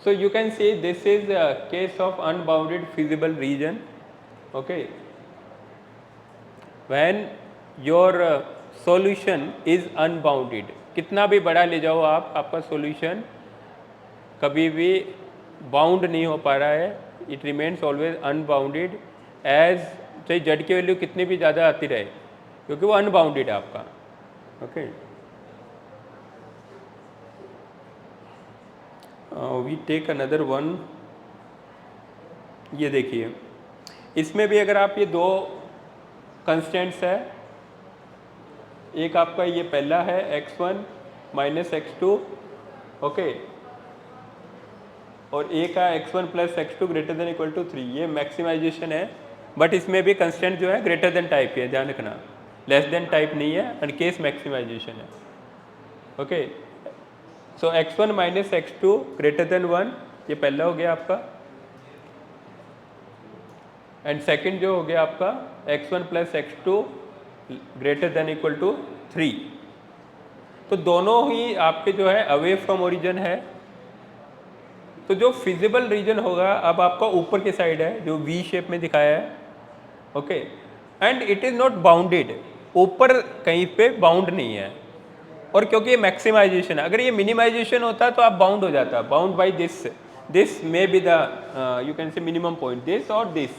so you can see this is a case of unbounded feasible region. Okay, when your solution is unbounded, कितना भी बड़ा ले जाओ आप, आपका सॉल्यूशन कभी भी बाउंड नहीं हो पा रहा है. It remains always unbounded, as चाहे जेड की वैल्यू कितनी भी ज़्यादा आती रहे, क्योंकि वो अनबाउंडेड है आपका. Okay, we take another one. ये देखिए, इसमें भी अगर आप ये दो कंस्टेंट्स है, एक आपका ये पहला है x1 माइनस x2, ओके, और एक है x1 plus x2 greater than equal to 3. ये मैक्सिमाइजेशन है, बट इसमें भी कंस्टेंट जो है ग्रेटर देन टाइप है, ध्यान रखना, लेस देन टाइप नहीं है, एंड केस मैक्सिमाइजेशन है. ओके, सो x1 minus x2 greater then 1, ये पहला हो गया आपका. एंड सेकंड जो हो गया आपका x1 plus x2 greater than equal to 3. तो दोनों ही आपके जो है अवे फ्रॉम ओरिजिन है. तो जो फिजिबल रीजन होगा अब आपका ऊपर की साइड है, जो वी शेप में दिखाया है. Okay, and it is not bounded, ऊपर कहीं पे बाउंड नहीं है. और क्योंकि ये मैक्सिमाइजेशन है, अगर ये मिनिमाइजेशन होता तो आप बाउंड हो जाता, bound by this may be the you can से मिनिमम पॉइंट, दिस और दिस,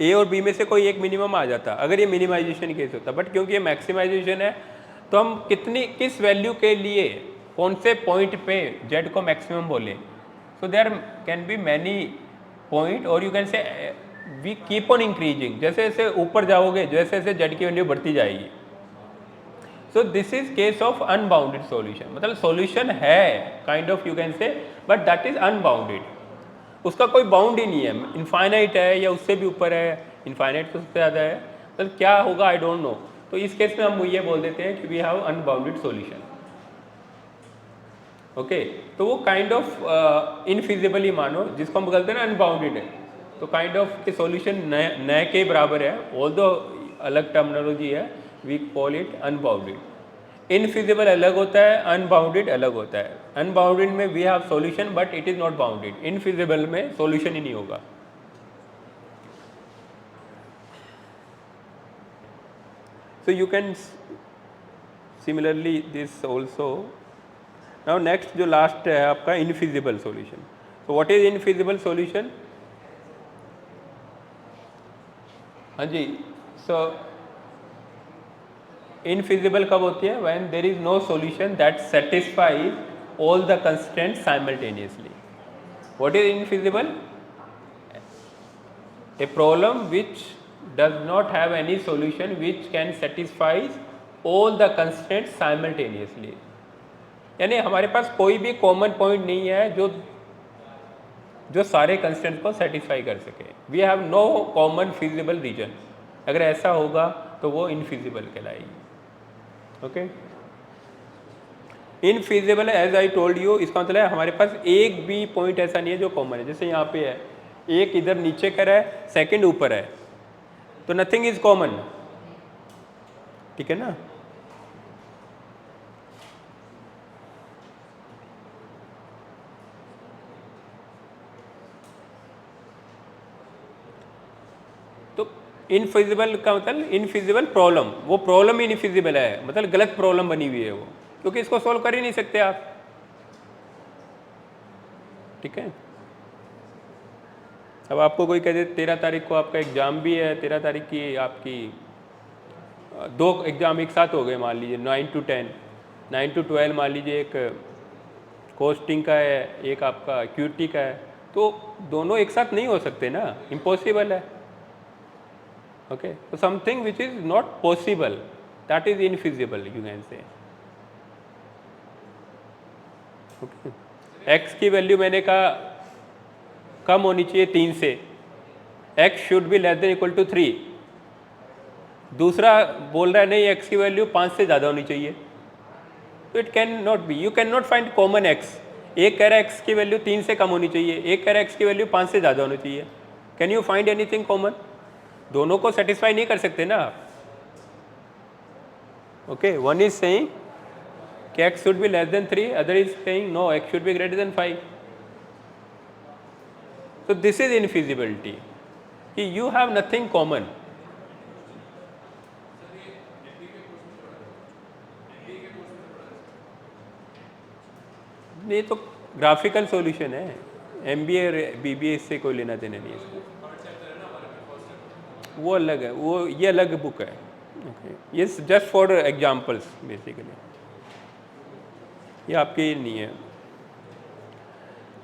ए और बी में से कोई एक मिनिमम आ जाता अगर ये मिनिमाइजेशन केस होता. बट क्योंकि ये मैक्सिमाइजेशन है, तो हम किस वैल्यू के लिए, कौन से पॉइंट पे जेड को मैक्सिमम बोले. So there can be many point, और you can say we keep on increasing, जैसे जैसे ऊपर जाओगे, जैसे जैसे जेड की वैल्यू बढ़ती जाएगी. सो this is case of unbounded solution. मतलब सॉल्यूशन है काइंड ऑफ, यू कैन से, बट दैट इज अनबाउंडेड. उसका कोई बाउंड ही नहीं है, इनफाइनाइट है या उससे भी ऊपर है, इनफाइनाइट तो उससे ज़्यादा है. तो क्या होगा आई डोंट नो. तो इस केस में हम ये बोल देते हैं कि we have unbounded solution. Okay तो वो काइंड ऑफ इनफिजिबल ही मानो, जिसको हम बोलते हैं ना अनबाउंडेड है, तो काइंड ऑफ के सॉल्यूशन न के बराबर है, ऑल्दो अलग टर्मिनोलॉजी है, we call it unbounded. Infeasible अलग होता है, अनबाउंडेड अलग होता है। अनबाउंडेड में we have solution but it is not bounded, infeasible में सॉल्यूशन ही नहीं होगा। So you can similarly this also. Now next जो last है आपका infeasible solution. So what is infeasible solution? हाँ जी, so infeasible कब होती है? When there is no solution that satisfies all the constraints simultaneously. What is infeasible? A problem which does not have any solution which can satisfy all the constraints simultaneously. यानी हमारे पास कोई भी common point नहीं है जो सारे constraints को satisfy कर सके। We have no common feasible region. अगर ऐसा होगा तो वो इनफिजिबल कहलाएगी। Okay, infeasible as I told you, इसका मतलब है हमारे पास एक भी पॉइंट ऐसा नहीं है जो कॉमन है। जैसे यहाँ पे है, एक इधर नीचे कर है, सेकंड ऊपर है, तो नथिंग इज कॉमन, ठीक है ना। तो इनफिजिबल का मतलब इनफिजिबल प्रॉब्लम, वो प्रॉब्लम ही इनफिजिबल है, मतलब गलत प्रॉब्लम बनी हुई है वो, क्योंकि इसको सॉल्व कर ही नहीं सकते आप, ठीक है। अब आपको कोई कह दे 13 तारीख को आपका एग्ज़ाम भी है, 13 तारीख की आपकी 2 एग्ज़ाम एक साथ हो गए, मान लीजिए 9 to 10, 9 to 12 मान लीजिए, एक कोस्टिंग का है, एक आपका क्यूटी का है, तो दोनों एक साथ नहीं हो सकते ना, इम्पॉसिबल है। ओके, तो something which is not possible that is infeasible, you can say. Okay, x की वैल्यू मैंने कहा कम होनी चाहिए 3 से, x should be less than equal to 3। दूसरा बोल रहा है नहीं, x की वैल्यू 5 से ज़्यादा होनी चाहिए, तो it can not be, you can not find common x। एक कह रहा है x की वैल्यू 3 से कम होनी चाहिए, एक कह रहा है x की वैल्यू 5 से ज़्यादा होनी चाहिए। Can you find anything common? दोनों को सेटिस्फाई नहीं कर सकते ना आप। ओके, वन इज सेइंग कि x शुड बी लेस देन 3, other is saying no, x should be greater than 5। So this is infeasibility, कि you have nothing common. ये तो ग्राफिकल सॉल्यूशन है, MBA और BBA इससे कोई लेना देना नहीं है इसको, वो अलग है, वो ये अलग बुक है। ये जस्ट फॉर एग्जाम्पल्स बेसिकली, ये आपके नहीं है।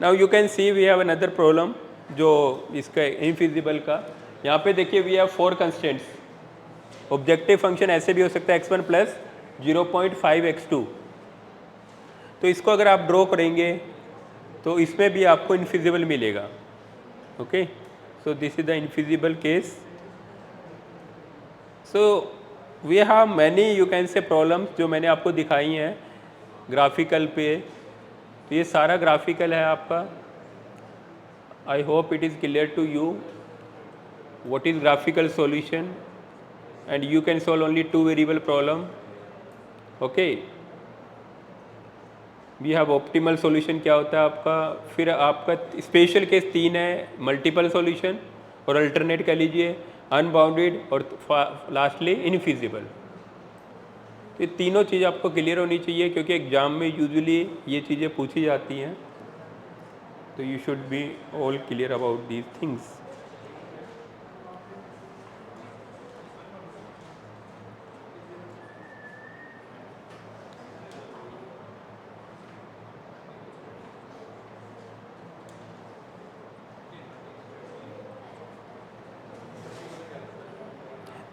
Now you can see we have another problem जो इसका इनफिजिबल का। यहाँ पे देखिए we have 4 constants. Objective function ऐसे भी हो सकता है x1 प्लस 0.5 x2। तो इसको अगर आप ड्रॉ करेंगे तो इसमें भी आपको इनफिजिबल मिलेगा। Okay, so this is the infeasible case. So we have many you can say problems जो मैंने आपको दिखाई हैं ग्राफिकल पे। तो ये सारा ग्राफिकल है आपका। I hope it is clear to you what is graphical solution, and you can solve only 2 variable problem. Okay, we have optimal solution क्या होता है आपका, फिर आपका स्पेशल केस 3 है, मल्टीपल सॉल्यूशन और अल्टरनेट कह लीजिए, अनबाउंडेड और लास्टली इनफिजिबल। ये तीनों चीज़ आपको क्लियर होनी चाहिए, क्योंकि एग्जाम में यूजुअली ये चीज़ें पूछी जाती हैं, तो you should be all clear about these things.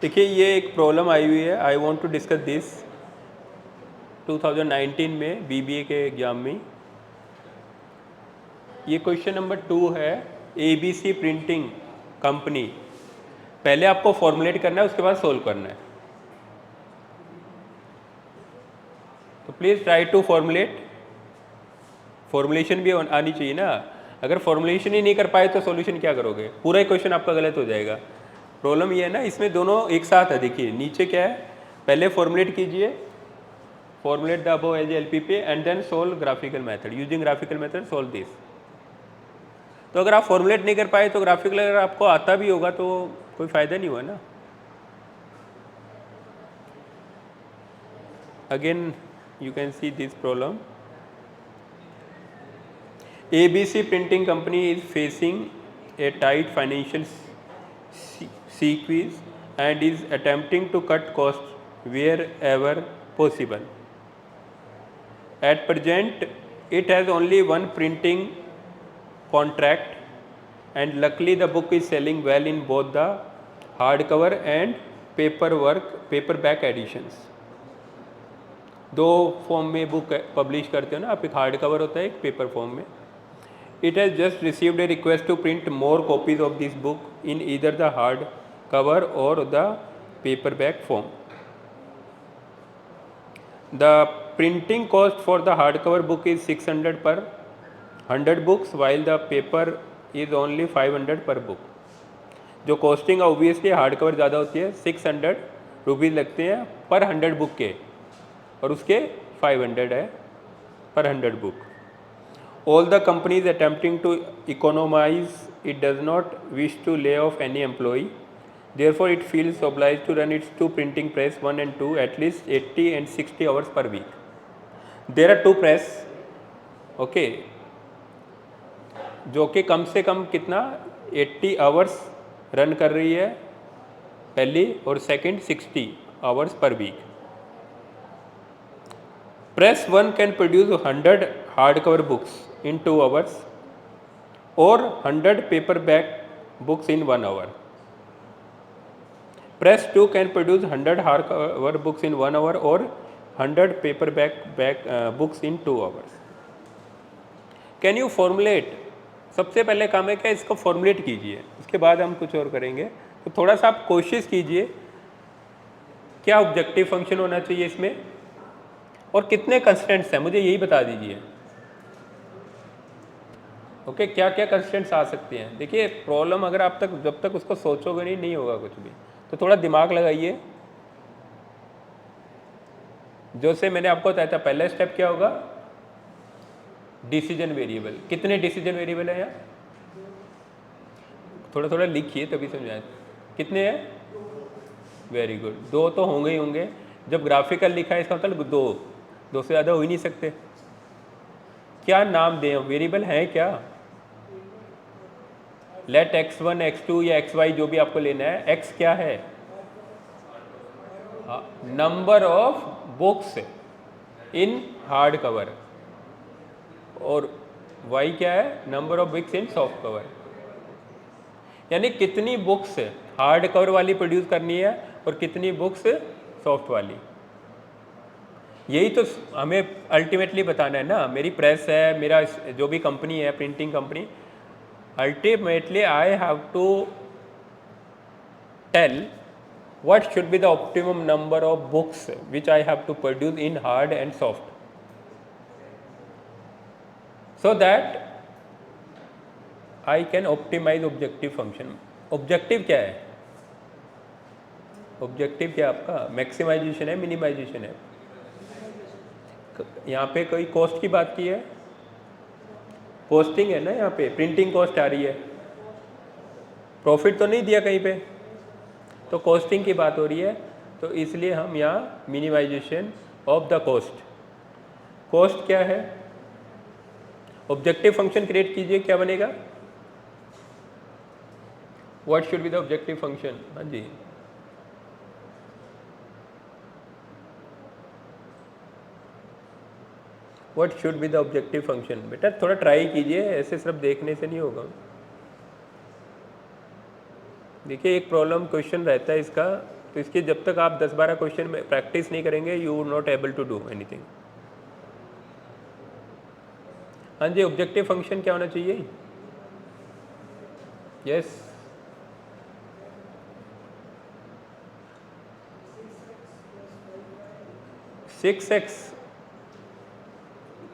देखिए ये एक प्रॉब्लम आई हुई है, I want to discuss this 2019 में BBA के एग्ज़ाम में। ये क्वेश्चन नंबर 2 है, ABC प्रिंटिंग कंपनी। पहले आपको फॉर्मुलेट करना है, उसके बाद सोल्व करना है। तो please try to formulate. Formulation भी आनी चाहिए ना। अगर फॉर्मुलेशन ही नहीं कर पाए तो सॉल्यूशन क्या करोगे, पूरा ही क्वेश्चन आपका गलत हो जाएगा। प्रॉब्लम ये है ना, इसमें दोनों एक साथ है। देखिए नीचे क्या है, पहले फॉर्मुलेट कीजिए, formulate the above as LPP and then solve graphical method, using graphical method solve this. तो अगर आप फॉर्मुलेट नहीं कर पाए तो ग्राफिकल अगर आपको आता भी होगा तो कोई फायदा नहीं हुआ ना। Again you can see this problem. ABC printing company is facing a tight financial squeeze and is attempting to cut costs wherever possible. At present, it has only one printing contract, and luckily the book is selling well in both the hardcover and paperback editions. दो form में book publish करते हो ना आप, एक hard cover होता है, एक पेपर फॉर्म में। It has just received a request to print more copies of this book in either the hard cover or the paperback form. The printing cost for the hardcover book is 600 per 100 books, while the paper is only 500 per book. जो costing obviously hard cover ज़्यादा होती है, 600 rupees लगते हैं पर 100 book के, और उसके 500 है पर 100 book. All the companies attempting to economize, it does not wish to lay off any employee. Therefore, it feels obliged to run its two printing press 1 and 2 at least 80 and 60 hours per week. There are two press, okay, जो कि कम से कम कितना 80 hours run कर रही है पहली, और second 60 hours per week. Press 1 can produce 100 hardcover books in 2 hours or 100 paperback books in 1 hour. Press 2 can produce 100 hardcover books in 1 hour or 100 paperback books in 2 hours. Can you formulate? सबसे पहले काम है क्या, इसको formulate कीजिए, उसके बाद हम कुछ और करेंगे। तो थोड़ा सा आप कोशिश कीजिए, क्या ऑब्जेक्टिव फंक्शन होना चाहिए इसमें, और कितने कंस्टेंट्स हैं मुझे यही बता दीजिए। ओके, क्या क्या कंस्टेंट्स आ सकते हैं। देखिए प्रॉब्लम अगर आप जब तक उसको सोचोगे नहीं होगा कुछ भी। तो थोड़ा दिमाग लगाइए। जो से मैंने आपको बताया था, पहला स्टेप क्या होगा, डिसीजन वेरिएबल। कितने डिसीजन वेरिएबल है यहाँ, थोड़ा थोड़ा लिखिए तभी समझाए। कितने हैं, वेरी गुड, 2 तो होंगे ही होंगे। जब ग्राफिकल लिखा है इसका मतलब 2 से ज़्यादा हो ही नहीं सकते। क्या नाम दें, वेरिएबल हैं क्या, लेट x1 x2 या xy जो भी आपको लेना है। x क्या है, number of books in hard cover, और y क्या है, number of books in soft cover. यानी कितनी बुक्स हार्ड कवर वाली प्रोड्यूस करनी है और कितनी बुक्स सॉफ्ट वाली। यही तो हमें अल्टीमेटली बताना है ना। मेरी प्रेस है, मेरा जो भी कंपनी है, printing company, ultimately I have to tell what should be the optimum number of books which I have to produce in hard and soft, so that I can optimize objective function. Objective क्या है, objective क्या आपका, maximisation है, minimisation है। यहाँ पे कोई cost की बात की है, कॉस्टिंग है ना, यहाँ पे प्रिंटिंग कॉस्ट आ रही है, प्रॉफिट तो नहीं दिया कहीं पे, तो कॉस्टिंग की बात हो रही है। तो इसलिए हम यहाँ minimization of the cost. Cost क्या है, ऑब्जेक्टिव फंक्शन क्रिएट कीजिए, क्या बनेगा, what should be the objective function. हाँ जी, what should be the objective function. बेटा थोड़ा ट्राई कीजिए, ऐसे सिर्फ देखने से नहीं होगा। देखिए एक प्रॉब्लम क्वेश्चन रहता है इसका, तो इसके जब तक आप 10-12 क्वेश्चन में प्रैक्टिस नहीं करेंगे, you are not able to do anything. हाँ जी, ऑब्जेक्टिव फंक्शन क्या होना चाहिए, यस 6x।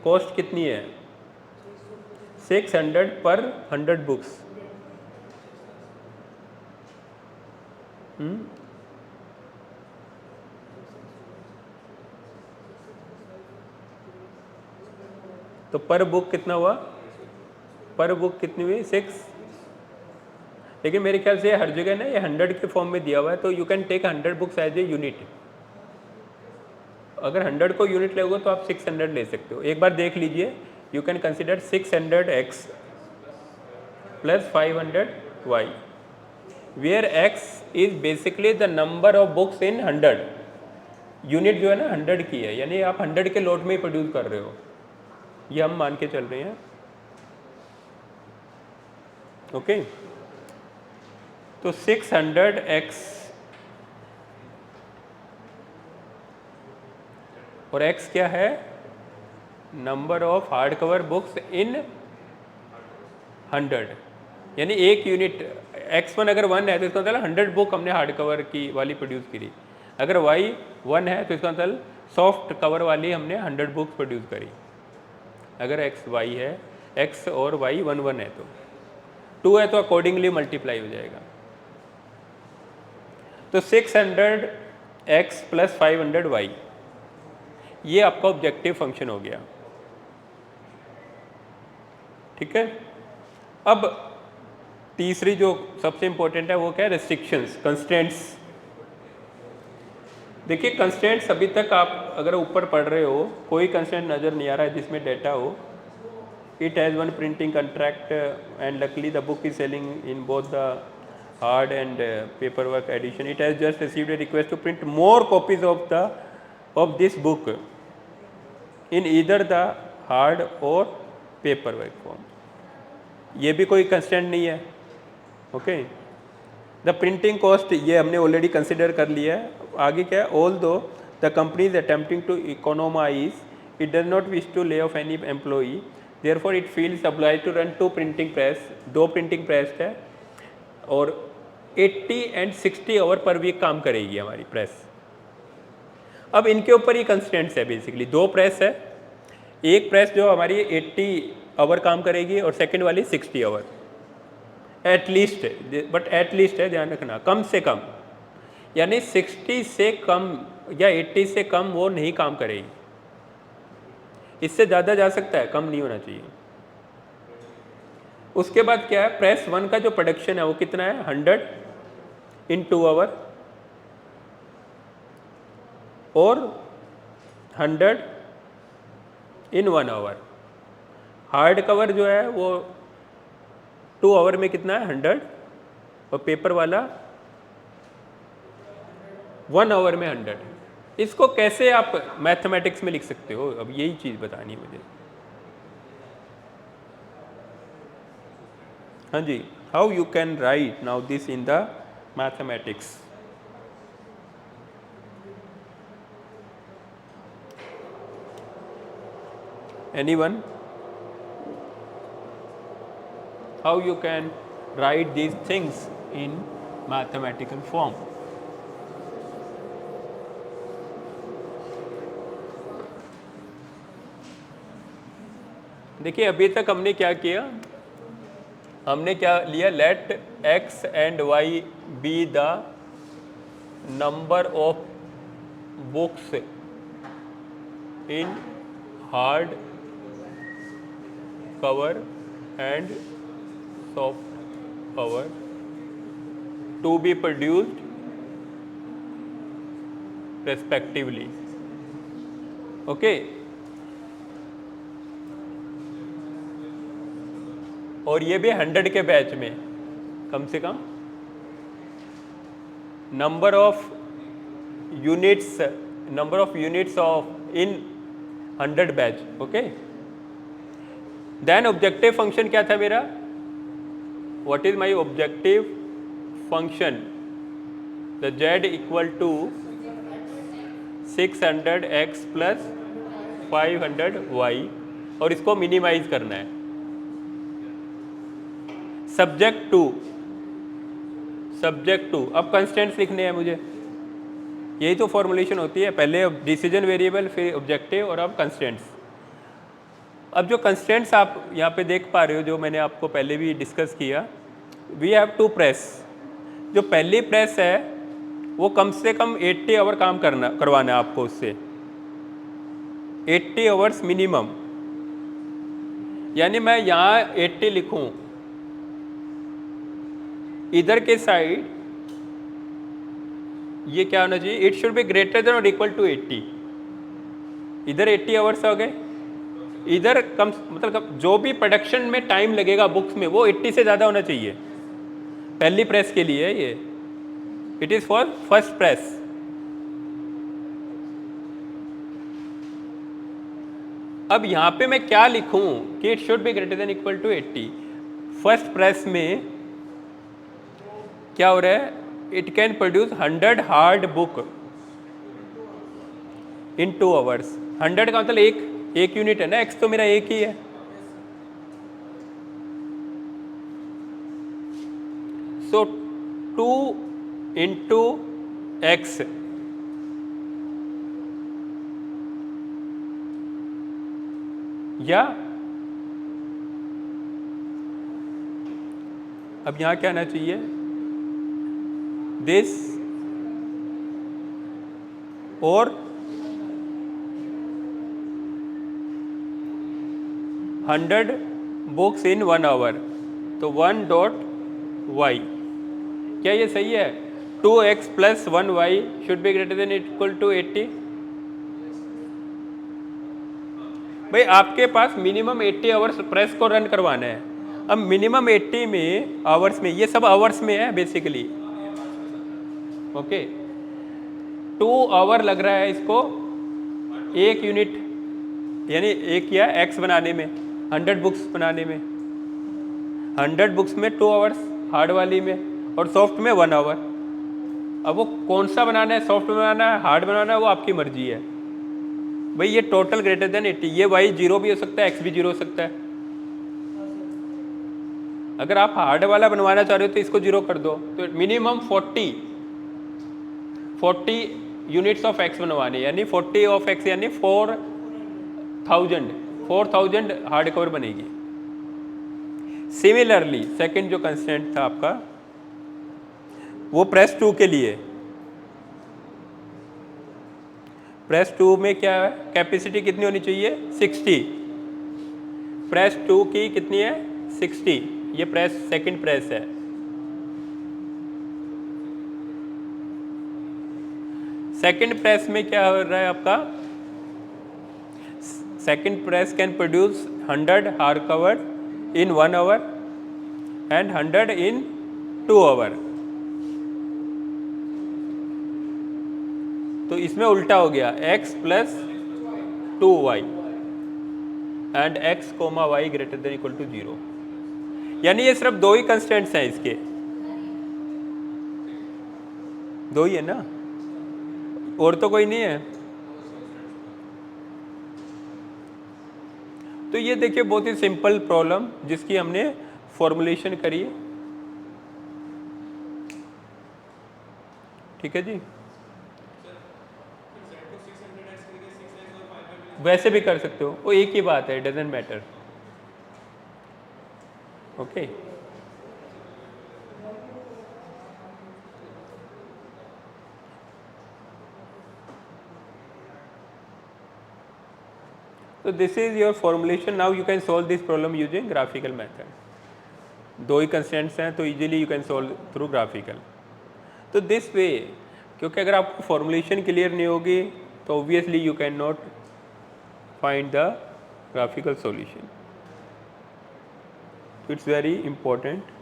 कॉस्ट कितनी है, 600 पर 100 बुक्स। तो पर बुक कितना हुआ? पर बुक कितनी हुई? 6। लेकिन मेरे ख्याल से हर जगह ना ये 100 के फॉर्म में दिया हुआ है, तो you can take 100 books as a unit. अगर 100 को यूनिट लोगे तो आप 600 ले सकते हो। एक बार देख लीजिए, you can consider 600x plus 500y, where x is basically the number of books in 100। Unit जो है ना 100 की है, यानी आप 100 के लोट में ही प्रोड्यूस कर रहे हो, ये हम मान के चल रहे हैं। ओके तो 600x और x क्या है? Number of hard cover books in 100, यानी एक यूनिट x1 अगर 1 है तो इसका मतलब 100 बुक हमने हार्ड कवर की वाली प्रोड्यूस करी। अगर y 1 है तो इसका मतलब सॉफ्ट कवर वाली हमने 100 बुक्स प्रोड्यूस करी। अगर x y है, x और y 1 1 है तो 2 है तो अकॉर्डिंगली मल्टीप्लाई हो जाएगा। तो 600x प्लस 500y ये आपका ऑब्जेक्टिव फंक्शन हो गया। ठीक है, अब तीसरी जो सबसे इंपॉर्टेंट है वो क्या है? Restrictions, constraints. देखिए कंस्ट्रेंट्स अभी तक आप अगर ऊपर पढ़ रहे हो, कोई कंस्ट्रेंट नज़र नहीं आ रहा है जिसमें डेटा हो। It has one printing contract and luckily the book is selling in both the hard and paperwork edition. It has just received a request to print more copies of this book in either the hard or paperwork form. ये भी कोई constant नहीं है। Okay the printing cost ये हमने already consider कर लिया है। आगे क्या है? Although the company is attempting to economise, it does not wish to lay off any employee, therefore it feels obliged to run 2 printing press. 2 printing press है और 80 एंड 60 आवर पर वीक काम करेगी हमारी प्रेस। अब इनके ऊपर ही कंस्टेंट्स है बेसिकली। 2 प्रेस है, एक प्रेस जो हमारी 80 आवर काम करेगी और सेकंड वाली 60 आवर एटलीस्ट, बट एटलीस्ट है, ध्यान रखना, कम से कम, यानी 60 से कम या 80 से कम वो नहीं काम करेगी। इससे ज़्यादा जा सकता है, कम नहीं होना चाहिए। उसके बाद क्या है? प्रेस 1 का जो प्रोडक्शन है वो कितना है? 100 इन 2 आवर और 100 इन 1 आवर। हार्ड कवर जो है वो 2 आवर में कितना है? 100, और पेपर वाला 1 आवर में 100। इसको कैसे आप मैथमेटिक्स में लिख सकते हो? अब यही चीज़ बतानी है मुझे। हाँ जी, how you can write now this in the mathematics? Anyone? How you can write these things in mathematical form? देखिए अभी तक हमने क्या किया? हमने क्या लिया? Let x and y be the number of books in hard cover and soft cover to be produced respectively. Okay, और ये भी 100 के बैच में कम से कम number of units of in 100 batch. Okay, then objective function क्या था मेरा? What is my objective function? The z equal to 600x plus 500y, और इसको मिनिमाइज करना है। सब्जेक्ट टू अब कंस्टेंट्स लिखने हैं मुझे। यही तो फॉर्मुलेशन होती है, पहले डिसीजन वेरिएबल, फिर ऑब्जेक्टिव और अब कंस्टेंट्स। अब जो कंस्ट्रेंट्स आप यहाँ पे देख पा रहे हो, जो मैंने आपको पहले भी डिस्कस किया, वी हैव टू प्रेस। जो पहली प्रेस है वो कम से कम 80 आवर काम करवाना है आपको उससे, 80 आवर्स मिनिमम। यानी मैं यहाँ 80 लिखूं, इधर के साइड ये क्या होना चाहिए, it should be greater then और इक्वल टू 80। इधर 80 आवर्स हो गए, इधर कम, मतलब जो भी प्रोडक्शन में टाइम लगेगा बुक्स में वो 80 से ज़्यादा होना चाहिए पहली प्रेस के लिए। ये it is for first press. अब यहाँ पे मैं क्या लिखूं कि it should be greater than equal to 80। First press में क्या हो रहा है, it can produce 100 hard book in 2 hours. 100 का मतलब एक यूनिट है ना, एक्स तो मेरा एक ही है। सो 2 इंटू एक्स, या अब यहां क्या आना चाहिए, दिस और 100 बुक्स इन 1 आवर, तो 1.y। क्या ये सही है? 2x plus 1y should be greater than equal to 80। भाई आपके पास मिनिमम 80 आवर्स प्रेस को रन करवाना है। अब मिनिमम 80 में आवर्स में, ये सब आवर्स में है बेसिकली, ओके। 2 आवर लग रहा है इसको एक यूनिट, यानी एक या एक्स बनाने में, 100 बुक्स बनाने में। 100 बुक्स में 2 आवर्स हार्ड वाली में, और सॉफ्ट में 1 आवर। अब वो कौन सा बनाना है, सॉफ्ट बनाना है, हार्ड बनाना है, वो आपकी मर्जी है। भाई ये टोटल ग्रेटर देन 80, ये y 0 भी हो सकता है, x भी 0 हो सकता है। अगर आप हार्ड वाला बनवाना चाह रहे हो तो इसको 0 कर दो, तो मिनिमम 40 यूनिट्स ऑफ x बनवाने, यानी 40 ऑफ x यानी 4000 हार्ड कवर बनेगी। सिमिलरली सेकंड जो कंस्टेंट था आपका वो प्रेस 2 के लिए। प्रेस 2 में क्या है, कैपेसिटी कितनी होनी चाहिए, 60। प्रेस 2 की कितनी है, 60। ये प्रेस सेकंड प्रेस है। सेकंड प्रेस में क्या हो रहा है आपका, second press can produce 100 hard cover in 1 hour and 100 in 2 hour. तो इसमें उल्टा हो गया, x plus 2y and x comma y greater than equal to 0। यानी ये सिर्फ 2 ही कंस्टेंट्स हैं इसके, 2 ही है ना, और तो कोई नहीं है। तो ये देखिए बहुत ही सिंपल प्रॉब्लम जिसकी हमने फॉर्मुलेशन करी है, ठीक है जी। वैसे भी कर सकते हो, वो एक ही बात है, doesn't matter, okay. So this is your formulation. Now you can solve this problem using graphical method. 2 he constraints हैं तो easily you can solve through graphical. तो this way, क्योंकि अगर आपको formulation clear नहीं होगी तो obviously you cannot find the graphical solution. It's very important.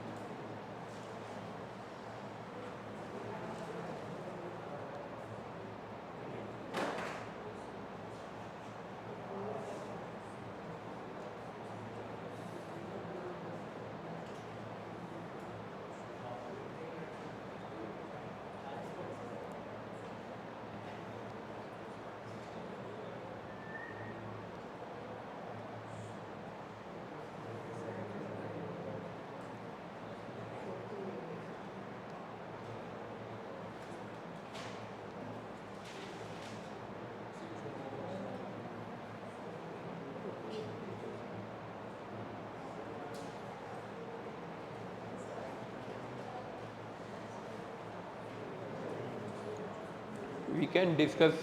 we can discuss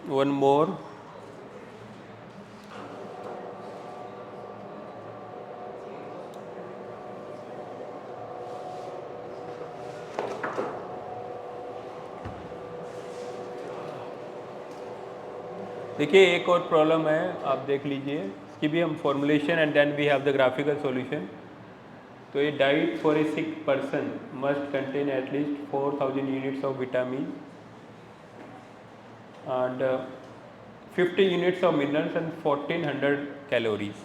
one more. देखिए एक और प्रॉब्लम है, आप देख लीजिए, इसकी भी हम formulation and then we have the graphical solution. तो ये diet for a sick person must contain at least 4000 units of vitamin and 50 units of minerals and 1400 calories.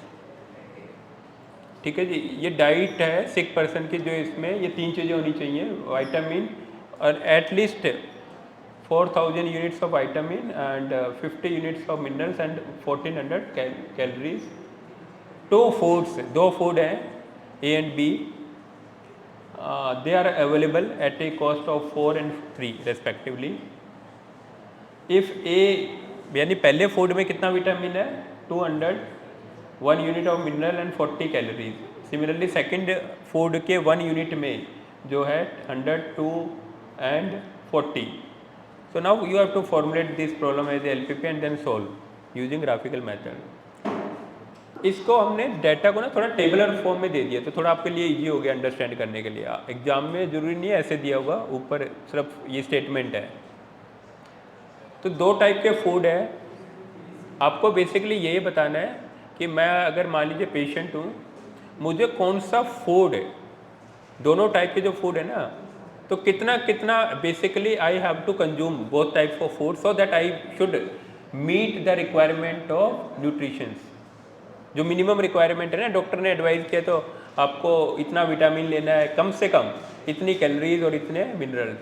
ठीक है जी, ये डाइट है सिक पर्सन की, जो इसमें ये 3 चीज़ें होनी चाहिए, विटामिन और at least 4000 units of vitamin and 50 units of minerals and 1400 calories. दो फूड हैं A and B. They are available at a cost of 4 and 3 respectively. If A यानी पहले फूड में कितना विटामिन है 200, 1 unit of mineral and 40 calories. Similarly second food के 1 unit में जो है 100, 2 and 40. So now you have to formulate this problem as a LPP and then solve using graphical method. इसको हमने डाटा को ना थोड़ा टेबलर फॉर्म में दे दिया, तो थोड़ा आपके लिए इजी हो गया अंडरस्टैंड करने के लिए. एग्जाम में जरूरी नहीं है ऐसे दिया होगा, ऊपर सिर्फ ये स्टेटमेंट है. तो 2 टाइप के फूड है. आपको बेसिकली यही बताना है कि मैं अगर मान लीजिए पेशेंट हूँ, मुझे कौन सा फूड है, दोनों टाइप के जो फूड है ना, तो कितना कितना basically I have to consume both types of food so that I should meet the requirement of nutritions. जो मिनिमम रिक्वायरमेंट है ना, डॉक्टर ने एडवाइस किया तो आपको इतना विटामिन लेना है, कम से कम इतनी कैलोरीज और इतने मिनरल्स.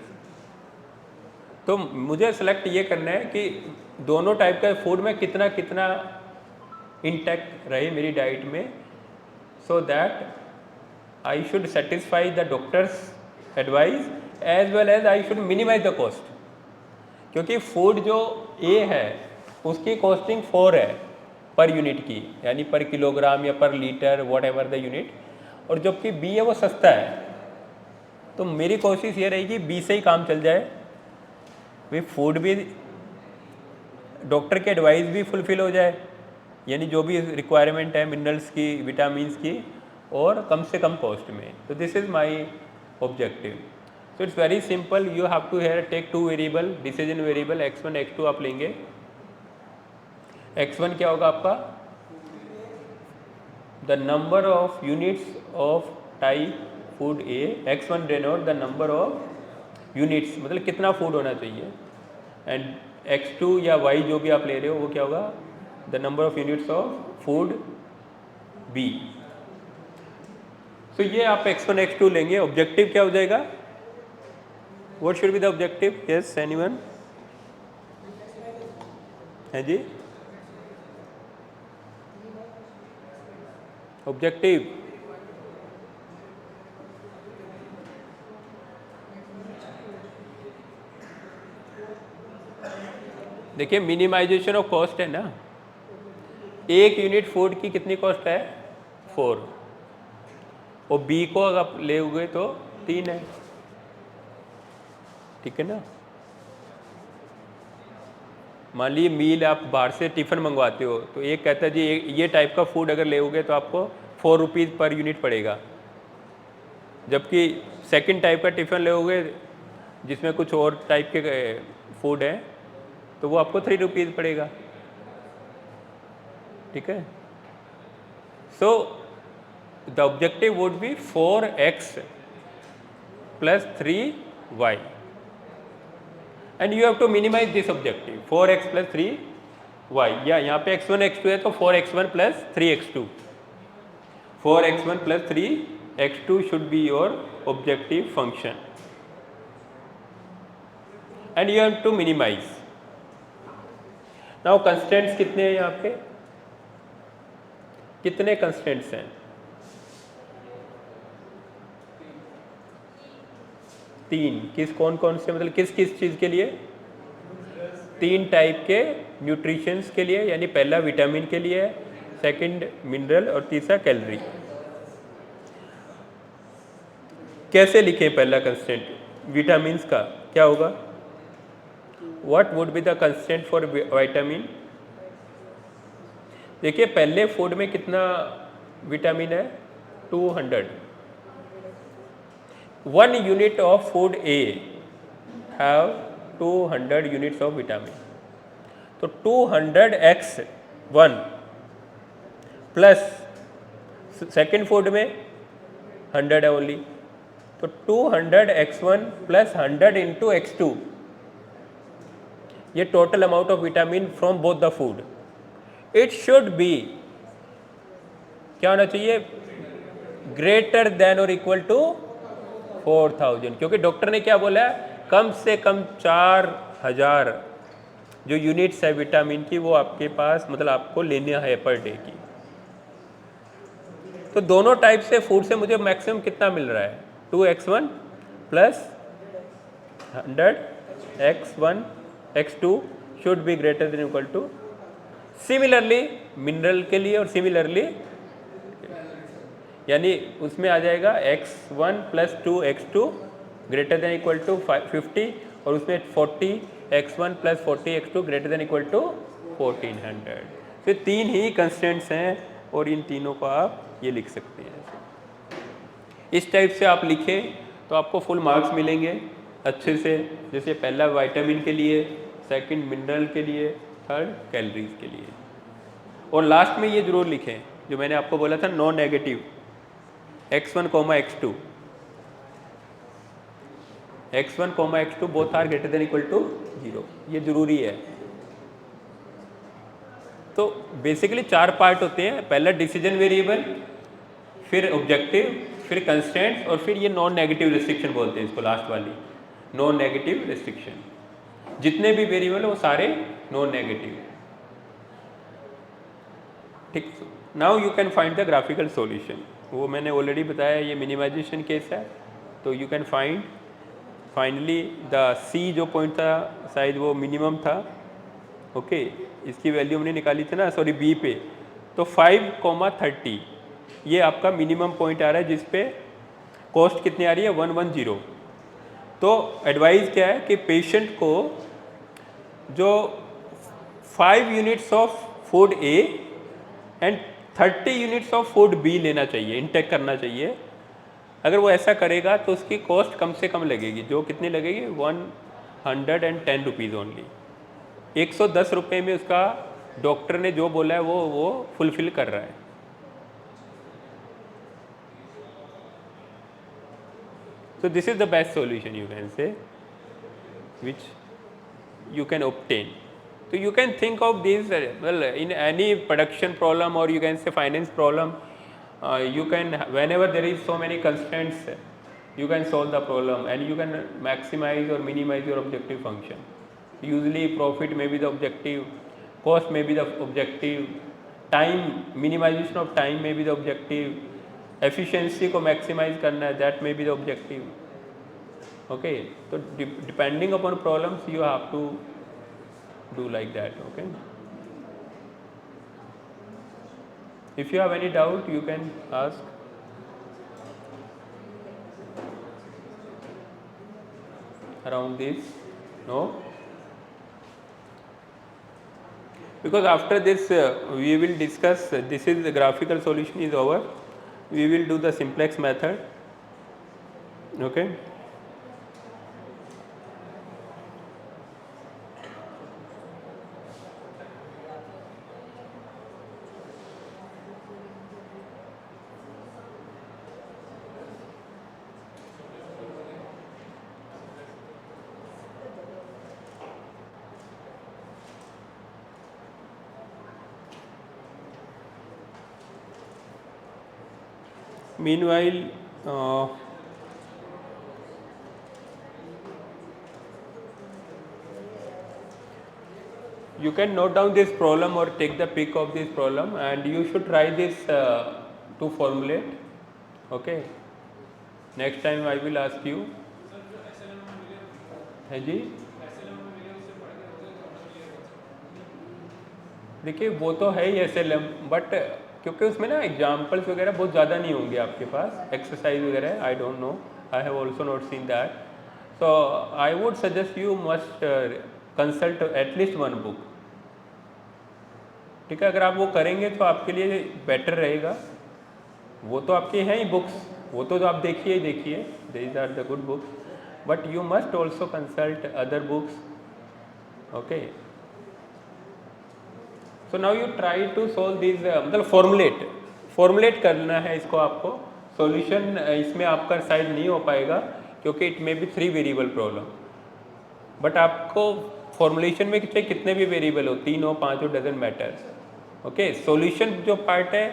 तो मुझे सेलेक्ट ये करना है कि दोनों टाइप का फूड में कितना कितना इंटैक्ट रहे मेरी डाइट में, so that I should satisfy the doctor's advice as well as I should minimise the cost. क्योंकि फूड जो ए है उसकी कॉस्टिंग 4 है पर यूनिट की, यानी पर किलोग्राम या पर litre what ever the unit, और जबकि बी है वो सस्ता है. तो मेरी कोशिश ये रहेगी बी से ही काम चल जाए, भाई फूड भी डॉक्टर की एडवाइस भी फुलफिल हो जाए, यानी जो भी रिक्वायरमेंट है मिनरल्स की, विटामिन्स की, और कम से कम कॉस्ट में. तो this is my objective. So it's very simple. You have to here take 2 variable, decision variable x1 x2 आप लेंगे. x1 क्या होगा आपका, the number of units of type food A. x1 denote the number of units, मतलब कितना food होना चाहिए. And x2 या y जो भी आप ले रहे हो वो क्या होगा, the number of units of food b. तो ये आप x1 x2 लेंगे. ऑब्जेक्टिव क्या हो जाएगा, what should be the objective. Yes anyone है जी. ऑब्जेक्टिव देखिए, मिनिमाइजेशन ऑफ कॉस्ट है ना. 1 यूनिट फूड की कितनी कॉस्ट है 4, और बी को अगर आप ले हुए तो 3 है. ठीक है ना. मान लीजिए मील आप बाहर से टिफ़िन मंगवाते हो, तो एक कहता है जी ये टाइप का फूड अगर लेओगे तो आपको 4 रुपीज़ पर यूनिट पड़ेगा, जबकि सेकंड टाइप का टिफ़िन लेओगे जिसमें कुछ और टाइप के फूड है तो वो आपको 3 रुपीज़ पड़ेगा. ठीक है. So the objective would be 4x + 3y. And you have to minimise this objective 4x + 3y. या यहाँ पे x1 x2 है तो 4x1 + 3x2. 4x1 + 3x2 should be your objective function. And you have to minimise. Now constants कितने हैं यहाँ पे, कितने कंस्टेंट्स हैं, 3. किस कौन कौन से, मतलब किस किस चीज़ के लिए, 3 टाइप के न्यूट्रिशंस के लिए, यानी पहला विटामिन के लिए, सेकंड मिनरल और तीसरा कैलोरी. कैसे लिखें पहला कंस्टेंट विटामिन्स का, क्या होगा what would be the constant for vitamin? देखिए पहले फूड में कितना विटामिन है? 200. 1 unit of food A have 200 units of vitamin. तो 200x1 प्लस सेकेंड फूड में 100 है ओनली, तो 200x1 प्लस 100 इंटू x2, ये total amount of vitamin from both the food. It should B क्या होना चाहिए? ग्रेटर देन और इक्वल टू 4000, क्योंकि डॉक्टर ने क्या बोला है? कम से कम 4000 जो यूनिट्स है विटामिन की वो आपके पास मतलब आपको लेना है पर डे की. तो दोनों टाइप से फूड से मुझे मैक्सिमम कितना मिल रहा है? 2x1 plus 100x1 x2 should be greater than equal to. Similarly mineral के लिए और सिमिलरली यानी उसमें आ जाएगा x1 plus 2x2 greater than equal to 50 और उसमें 40x1 plus 40x2 greater than equal to 1400. तो तीन ही कंस्टेंट्स हैं और इन तीनों को आप ये लिख सकते हैं. इस टाइप से आप लिखें तो आपको फुल मार्क्स मिलेंगे अच्छे से. जैसे पहला विटामिन के लिए, सेकंड मिनरल के लिए, थर्ड कैलोरीज के लिए. और लास्ट में ये जरूर लिखें जो मैंने आपको बोला था non negative x1, x2 x1, x2 both are greater than equal to 0, ये जरूरी है. तो बेसिकली 4 पार्ट होते हैं. पहला डिसीजन वेरिएबल, फिर ऑब्जेक्टिव, फिर कंस्टेंट और फिर ये नॉन नेगेटिव रिस्ट्रिक्शन बोलते हैं इसको, लास्ट वाली नॉन नेगेटिव रिस्ट्रिक्शन. जितने भी वेरिएबल वो सारे नॉन नेगेटिव. ठीक. Now you can find the graphical solution. वो मैंने ऑलरेडी बताया, ये मिनिमाइजेशन केस है. तो you can find finally the C जो पॉइंट था शायद वो मिनिमम था. ओके इसकी वैल्यू हमने निकाली थी ना, सॉरी बी पे. तो 5,30 ये आपका मिनिमम पॉइंट आ रहा है जिस पे कॉस्ट कितनी आ रही है? 110. तो एडवाइस क्या है कि पेशेंट को जो 5 units of food A and 30 units of food B लेना चाहिए, इंटेक करना चाहिए. अगर वो ऐसा करेगा तो उसकी कॉस्ट कम से कम लगेगी, जो कितनी लगेगी? 110 रुपीज़ ओनली. 110 रुपये में उसका डॉक्टर ने जो बोला है वो फुलफिल कर रहा है. So this is the best solution you can say which you can obtain. So you can think of these well in any production problem or you can say finance problem. You can whenever there is so many constraints you can solve the problem and you can maximize or minimize your objective function. Usually profit may be the objective, cost may be the objective, time minimization of time may be the objective, efficiency को maximize करना है, that may be the objective. Okay, so depending upon problems you have to do like that. Okay, if you have any doubt you can ask. Around this, no? Because after this we will discuss, this is the graphical solution is over, we will do the simplex method. Okay. Meanwhile, you can note down this problem or take the pic of this problem and you should try this to formulate. Okay. Next time I will ask you. है जी, देखिए वो तो है ही SLM, but क्योंकि उसमें ना examples वगैरह बहुत ज़्यादा नहीं होंगे आपके पास, एक्सरसाइज वगैरह. I don't know, I have also not seen that. So I would suggest you must consult at least one book. ठीक है, अगर आप वो करेंगे तो आपके लिए बेटर रहेगा। वो तो आपके हैं ही बुक्स, वो तो आप देखिए ही देखिए, these are the good books, but you must also consult other books. Okay, so now you try to solve this, मतलब फॉर्मुलेट करना है इसको आपको। सॉल्यूशन इसमें आपका शायद नहीं हो पाएगा क्योंकि it may be 3 variable problem, but आपको फॉर्मुलेशन में चाहे कितने भी वेरिएबल हो, 3 हो 5 हो, डजेंट मैटर। ओके, सॉल्यूशन जो पार्ट है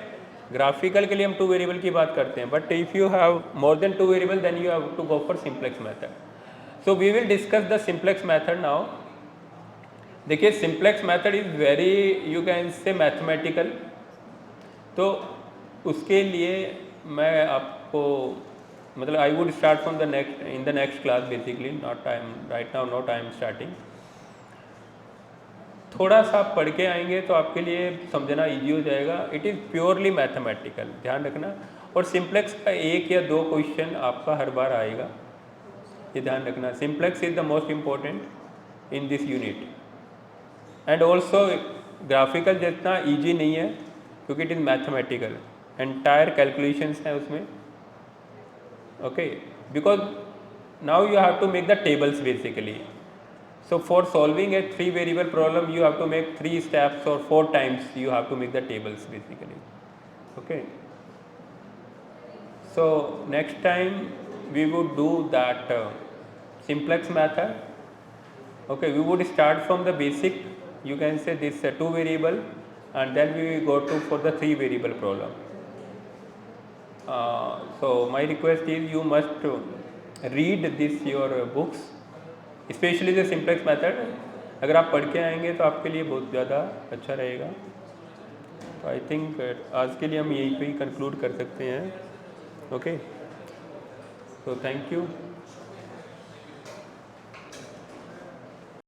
ग्राफिकल के लिए हम 2 वेरिएबल की बात करते हैं, but if you have more than 2 variable then you have to go for simplex method. So we will discuss the simplex method now. देखिए simplex method is very, you can say mathematical. तो उसके लिए मैं आपको, मतलब I would start from the next, in the next class basically, not I am right now, not I am starting. थोड़ा सा आप पढ़ के आएंगे तो आपके लिए समझना इजी हो जाएगा। इट इज़ प्योरली मैथमेटिकल, ध्यान रखना। और सिंप्लेक्स का 1 या 2 क्वेश्चन आपका हर बार आएगा, ये ध्यान रखना। Simplex is the most important in this unit. And also graphical जितना ईजी नहीं है क्योंकि it is mathematical, entire calculations हैं उसमें। Okay, because now you have to make the tables basically. So for solving a 3 variable problem you have to make 3 steps or 4 times you have to make the tables basically. Okay, so next time we would do that simplex method. Okay, we would start from the basic, you can say this 2 variable, and then we will go to for the 3 variable problem. So my request is you must read this your books, specially the simplex method. अगर आप पढ़ के आएंगे तो आपके लिए बहुत ज़्यादा अच्छा रहेगा। तो आई थिंक आज के लिए हम यहीं पे ही कंक्लूड कर सकते हैं। ओके, तो थैंक यू।